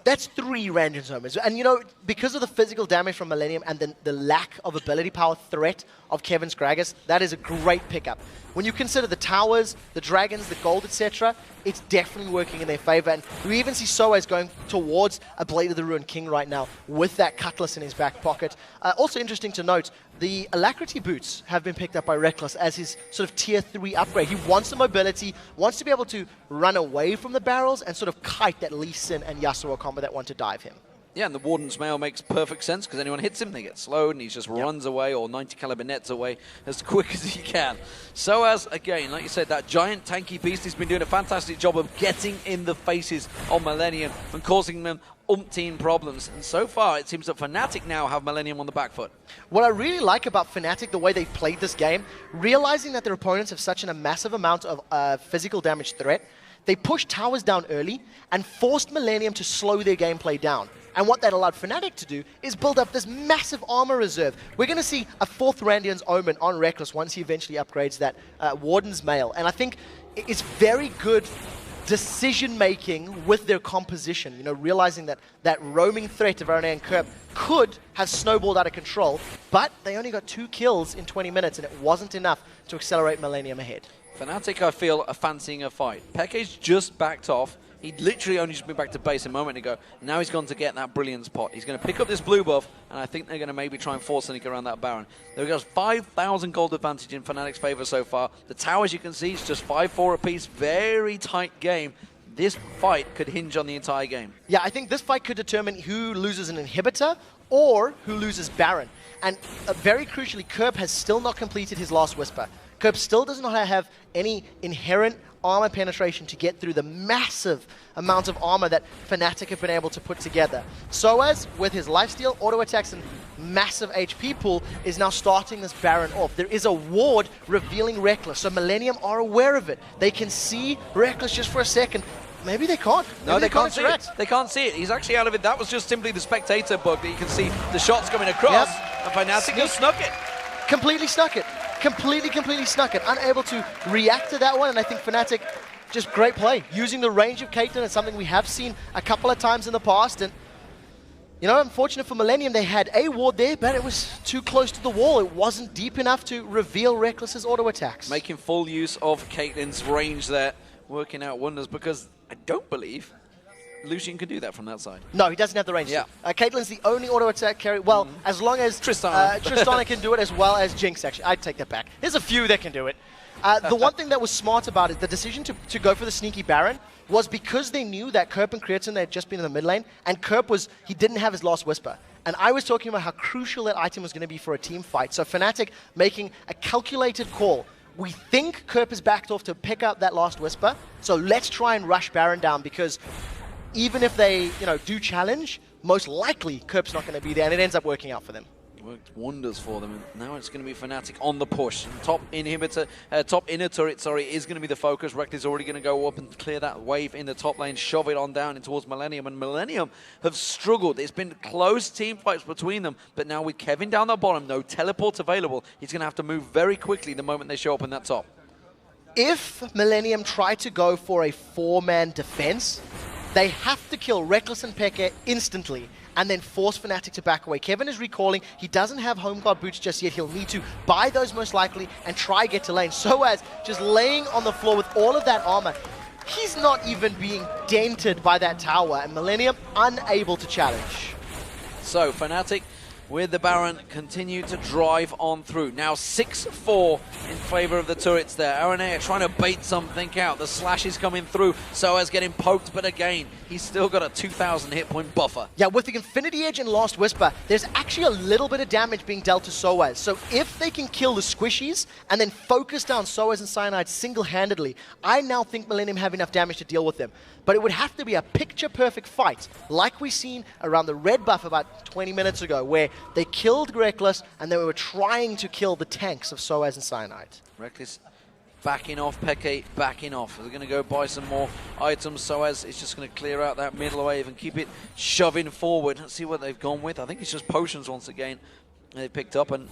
That's 3 Radiant's Omens. And you know, because of the physical damage from Millenium and the lack of ability power threat of Kevin's Gragas, that is a great pickup. When you consider the towers, the dragons, the gold, etc., it's definitely working in their favor. And we even see Soaz going towards a Blade of the Ruined King right now with that cutlass in his back pocket. Also interesting to note, the Alacrity boots have been picked up by Reckless as his sort of tier 3 upgrade. He wants the mobility, wants to be able to run away from the barrels and sort of kite that Lee Sin and Yasuo combo that want to dive him. Yeah, and the Warden's Mail makes perfect sense because anyone hits him, they get slowed, and he just runs away or 90 caliber nets away as quick as he can. So as, again, like you said, that giant tanky beast has been doing a fantastic job of getting in the faces of Millenium and causing them umpteen problems. And so far, it seems that Fnatic now have Millenium on the back foot. What I really like about Fnatic, the way they've played this game, realizing that their opponents have such a massive amount of physical damage threat, they pushed towers down early and forced Millenium to slow their gameplay down. And what that allowed Fnatic to do is build up this massive armor reserve. We're going to see a 4th Randian's Omen on Reckless once he eventually upgrades that Warden's Mail. And I think it's very good decision-making with their composition, you know, realizing that that roaming threat of RNA and Kerp could have snowballed out of control, but they only got 2 kills in 20 minutes, and it wasn't enough to accelerate Millenium ahead. Fnatic, I feel, are fancying a fight. Peke's just backed off. He'd literally only just been back to base a moment ago. Now he's gone to get that brilliance pot. He's going to pick up this blue buff, and I think they're going to maybe try and force Sonic around that Baron. They've got 5,000 gold advantage in Fnatic's favor so far. The towers, you can see, it's just 5-4 apiece. Very tight game. This fight could hinge on the entire game. Yeah, I think this fight could determine who loses an inhibitor or who loses Baron. And very crucially, Kerp has still not completed his last Whisper. Kerp still does not have any inherent armor penetration to get through the massive amount of armor that Fnatic have been able to put together. Soaz, with his lifesteal, auto attacks, and massive HP pool, is now starting this Baron off. There is a ward revealing Reckless, so Millenium are aware of it. They can see Reckless just for a second. Maybe they can't. No, they can't see it. They can't see it. He's actually out of it. That was just simply the spectator bug that you can see the shots coming across, and Fnatic just snuck it. Completely snuck it. Completely snuck it. Unable to react to that one, and I think Fnatic, just great play. Using the range of Caitlyn is something we have seen a couple of times in the past, and you know, unfortunate for Millenium, they had a ward there, but it was too close to the wall. It wasn't deep enough to reveal Reckless's auto attacks. Making full use of Caitlyn's range there, working out wonders, because I don't believe Lucian can do that from that side. No, he doesn't have the range. Yeah. Caitlyn's the only auto attack carry. Well, as long as Tristana can do it, as well as Jinx, actually. I'd take that back. There's a few that can do it. The one thing that was smart about it, the decision to go for the sneaky Baron, was because they knew that Kerp and Creatine, they had just been in the mid lane, and Kerp he didn't have his last Whisper. And I was talking about how crucial that item was going to be for a team fight. So Fnatic making a calculated call. We think Kerp is backed off to pick up that last Whisper, so let's try and rush Baron down, because even if they, you know, do challenge, most likely Kerp's not going to be there, and it ends up working out for them. It worked wonders for them, and now it's going to be Fnatic on the push. Top inner turret, is going to be the focus. Reckless is already going to go up and clear that wave in the top lane, shove it on down in towards Millenium, and Millenium have struggled. It's been close team fights between them, but now with Kevin down the bottom, no teleports available, he's going to have to move very quickly the moment they show up in that top. If Millenium try to go for a 4-man defense, they have to kill Reckless and Peke instantly and then force Fnatic to back away. Kevin is recalling. He doesn't have home guard boots just yet. He'll need to buy those most likely and try get to lane. Soaz just laying on the floor with all of that armor. He's not even being dented by that tower, and Millenium unable to challenge. So Fnatic with the Baron continue to drive on through. Now 6-4 in favor of the turrets there. RNA are trying to bait something out. The slash is coming through. Soaz getting poked, but again, he's still got a 2,000 hit point buffer. Yeah, with the Infinity Edge and Last Whisper, there's actually a little bit of damage being dealt to Soaz. So if they can kill the squishies and then focus down Soaz and Cyanide single-handedly, I now think Millenium have enough damage to deal with them. But it would have to be a picture-perfect fight, like we seen around the red buff about 20 minutes ago, where they killed Reckless and they were trying to kill the tanks of Soaz and Cyanide. Reckless backing off, Peke backing off. They're going to go buy some more items. Soaz is just going to clear out that middle wave and keep it shoving forward. Let's see what they've gone with. I think it's just potions once again they picked up. And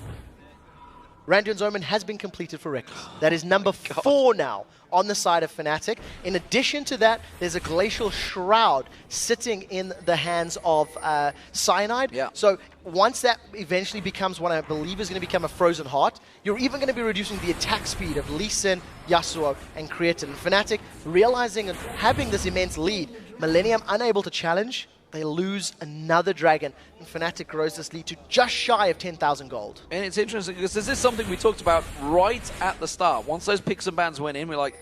Randuin's Omen has been completed for Reckless. That is number 4 now on the side of Fnatic. In addition to that, there's a Glacial Shroud sitting in the hands of Cyanide. Yeah. So once that eventually becomes what I believe is going to become a Frozen Heart, you're even going to be reducing the attack speed of Lee Sin, Yasuo, and Creatine. Fnatic, realizing and having this immense lead, Millenium unable to challenge, they lose another dragon, and Fnatic grows this lead to just shy of 10,000 gold. And it's interesting because this is something we talked about right at the start. Once those picks and bans went in, we're like,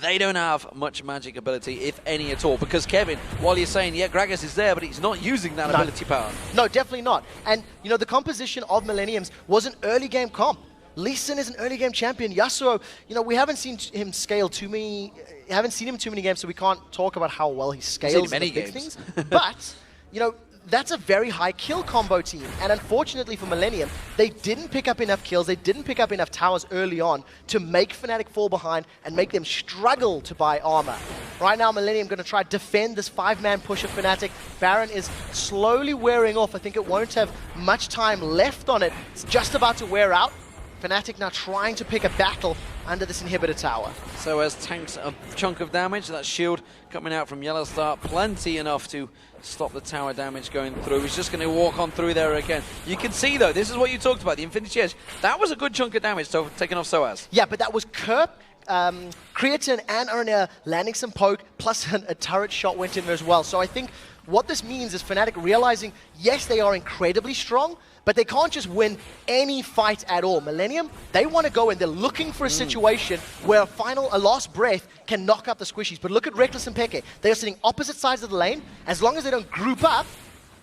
they don't have much magic ability, if any at all. Because Kevin, while you're saying, yeah, Gragas is there, but he's not using that ability power. No, definitely not. And, you know, the composition of Millenium's was an early game comp. Lee Sin is an early game champion. Yasuo, you know, we haven't seen him scale too many games, so we can't talk about how well he scales many big games. things. But, you know, that's a very high kill combo team. And unfortunately for Millenium, they didn't pick up enough kills, they didn't pick up enough towers early on to make Fnatic fall behind and make them struggle to buy armor. Right now, Millenium going to try to defend this 5-man push of Fnatic. Baron is slowly wearing off. I think it won't have much time left on it. It's just about to wear out. Fnatic now trying to pick a battle under this inhibitor tower. So as tanks a chunk of damage, that shield coming out from Yellow Star, plenty enough to stop the tower damage going through. He's just going to walk on through there again. You can see though, this is what you talked about, the Infinity Edge. That was a good chunk of damage taken off Soaz. Yeah, but that was Kerp, Creatine and Aranea landing some poke, plus a turret shot went in there as well. So I think what this means is Fnatic realizing, yes, they are incredibly strong, but they can't just win any fight at all. Millenium, they want to go in. They're looking for a situation where a last breath can knock up the squishies. But look at Reckless and Peke. They are sitting opposite sides of the lane. As long as they don't group up,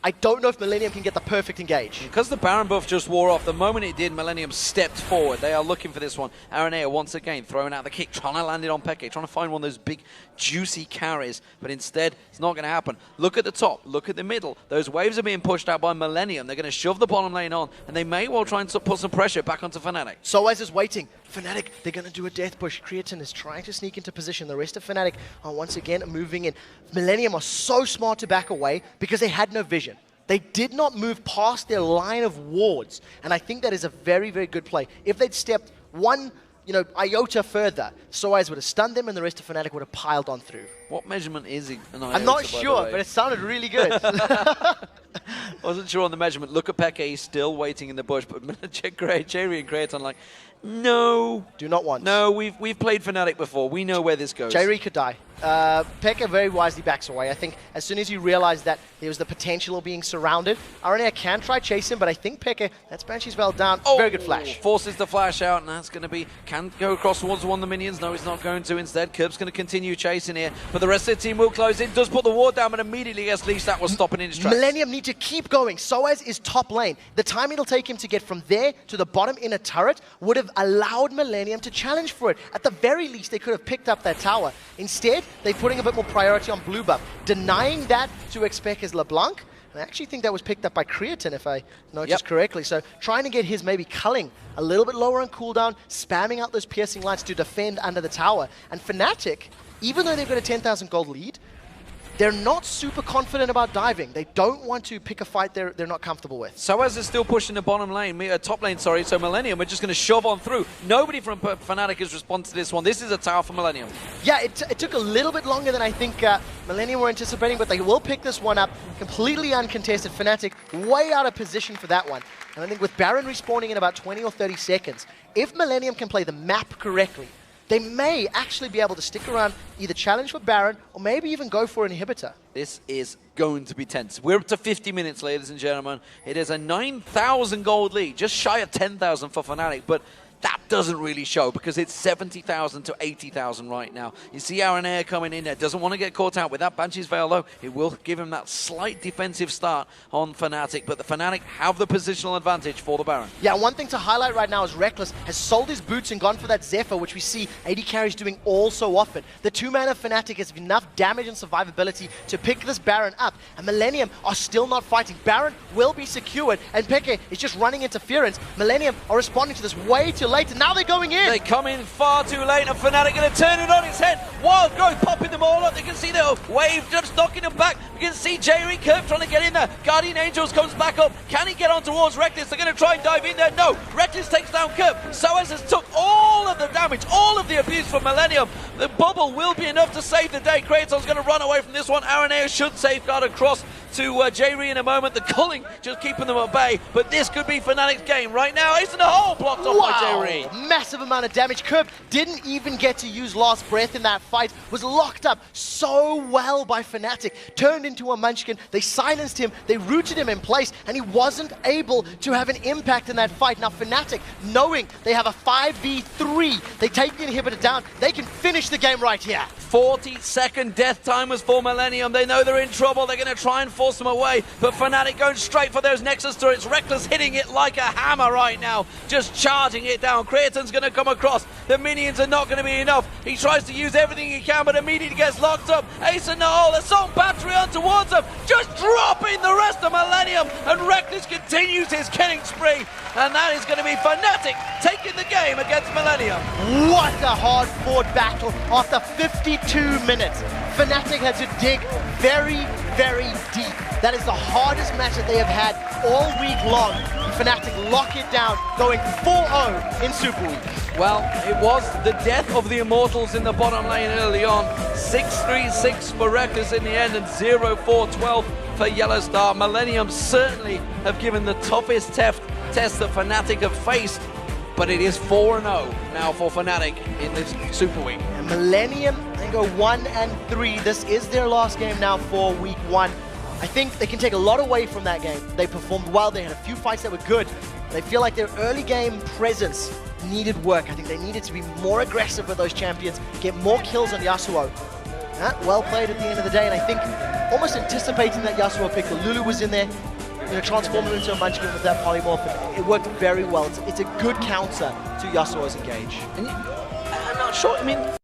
I don't know if Millenium can get the perfect engage. Because the Baron buff just wore off, the moment it did, Millenium stepped forward. They are looking for this one. Aranea once again throwing out the kick, trying to land it on Peke, trying to find one of those big, juicy carries. But instead, it's not going to happen. Look at the top, look at the middle. Those waves are being pushed out by Millenium. They're going to shove the bottom lane on, and they may well try and put some pressure back onto Fnatic. Soaz is waiting. Fnatic, they're going to do a death push. Creatine is trying to sneak into position. The rest of Fnatic are once again moving in. Millenium are so smart to back away because they had no vision. They did not move past their line of wards, and I think that is a very, very good play. If they'd stepped one, iota further, Soaz would have stunned them, and the rest of Fnatic would have piled on through. What measurement is he? I'm not sure, but it sounded really good. Wasn't sure on the measurement. Look at Peke, he's still waiting in the bush, but Jerry and Creaton like, no. Do not want. No, we've played Fnatic before. We know where this goes. Jerry could die. Pekka very wisely backs away. I think as soon as you realize that there was the potential of being surrounded, Aranea can try chase him, but I think Pekka, that's Banshee's well down. Oh, very good flash. Forces the flash out, and that's going to be, can go across towards one of the minions. No, he's not going to. Instead, Kerb's going to continue chasing here, but the rest of the team will close in. Does put the ward down, but immediately gets leashed. That was stopping in his tracks. Millenium need to keep going. Soaz is top lane. The time it'll take him to get from there to the bottom inner turret would have allowed Millenium to challenge for it. At the very least, they could have picked up that tower. Instead, they're putting a bit more priority on blue buff, denying that to expect as LeBlanc. And I actually think that was picked up by Creatine, if I noticed correctly. So trying to get his maybe culling a little bit lower on cooldown, spamming out those piercing lights to defend under the tower. And Fnatic, even though they've got a 10,000 gold lead, they're not super confident about diving. They don't want to pick a fight they're not comfortable with. Soaz is still pushing the bottom lane, top lane, sorry, so Millenium are just going to shove on through. Nobody from Fnatic has responded to this one. This is a tower for Millenium. Yeah, it took a little bit longer than I think Millenium were anticipating, but they will pick this one up completely uncontested. Fnatic way out of position for that one. And I think with Baron respawning in about 20 or 30 seconds, if Millenium can play the map correctly, they may actually be able to stick around, either challenge for Baron, or maybe even go for an inhibitor. This is going to be tense. We're up to 50 minutes, ladies and gentlemen. It is a 9,000 gold lead, just shy of 10,000 for Fnatic, but that doesn't really show because it's 70,000 to 80,000 right now. You see Aranea coming in there, doesn't want to get caught out with that Banshee's Veil though. It will give him that slight defensive start on Fnatic, but the Fnatic have the positional advantage for the Baron. Yeah, one thing to highlight right now is Reckless has sold his boots and gone for that Zephyr, which we see AD carries doing all so often. The two-mana Fnatic has enough damage and survivability to pick this Baron up, and Millenium are still not fighting. Baron will be secured, and Peke is just running interference. Millenium are responding to this way too late, and now they're going in. They come in far too late, and Fnatic going to turn it on its head. Wild Growth popping them all up. They can see the wave just knocking them back. You can see Jerry Kerb trying to get in there. Guardian Angels comes back up. Can he get on towards Reckless? They're going to try and dive in there. No. Reckless takes down Kerb. Soaz has took all of the damage, all of the abuse from Millenium. The bubble will be enough to save the day. Kraton's going to run away from this one. Aranea should safeguard across to Jerry in a moment. The culling just keeping them at bay. But this could be Fnatic's game right now. Ace in the hole blocked off by Jerry. Massive amount of damage. Kerb didn't even get to use last breath in that fight. Was locked up so well by Fnatic. Turned into a munchkin. They silenced him. They rooted him in place, and he wasn't able to have an impact in that fight. Now Fnatic, knowing they have a 5v3, they take the inhibitor down. They can finish the game right here. 40-second death timers for Millenium. They know they're in trouble. They're going to try and force them away, but Fnatic going straight for those Nexus turrets. Reckless hitting it like a hammer right now, just charging it down. Creaton's going to come across. The minions are not going to be enough. He tries to use everything he can, but immediately gets locked up. Ace in the hole. Assault battery on towards him, just dropping the rest of Millenium, and Reckless continues his killing spree, and that is going to be Fnatic taking the game against Millenium. What a hard-fought battle after 52 minutes. Fnatic had to dig very, very deep. That is the hardest match that they have had all week long. Fnatic lock it down, going 4-0 in Super Week. Well, it was the death of the Immortals in the bottom lane early on. 6-3-6 for Wreckers in the end and 0-4-12 for Yellow Star. Millenium certainly have given the toughest test that Fnatic have faced, but it is 4-0 now for Fnatic in this Super Week. And Millenium, they go 1-3. This is their last game now for Week 1. I think they can take a lot away from that game. They performed well, they had a few fights that were good. They feel like their early game presence needed work. I think they needed to be more aggressive with those champions, get more kills on Yasuo. Well played at the end of the day, and I think almost anticipating that Yasuo pick, the Lulu was in there, transform him into a Munchkin with that polymorph, and it worked very well. It's a good counter to Yasuo's engage. And I'm not sure, I mean,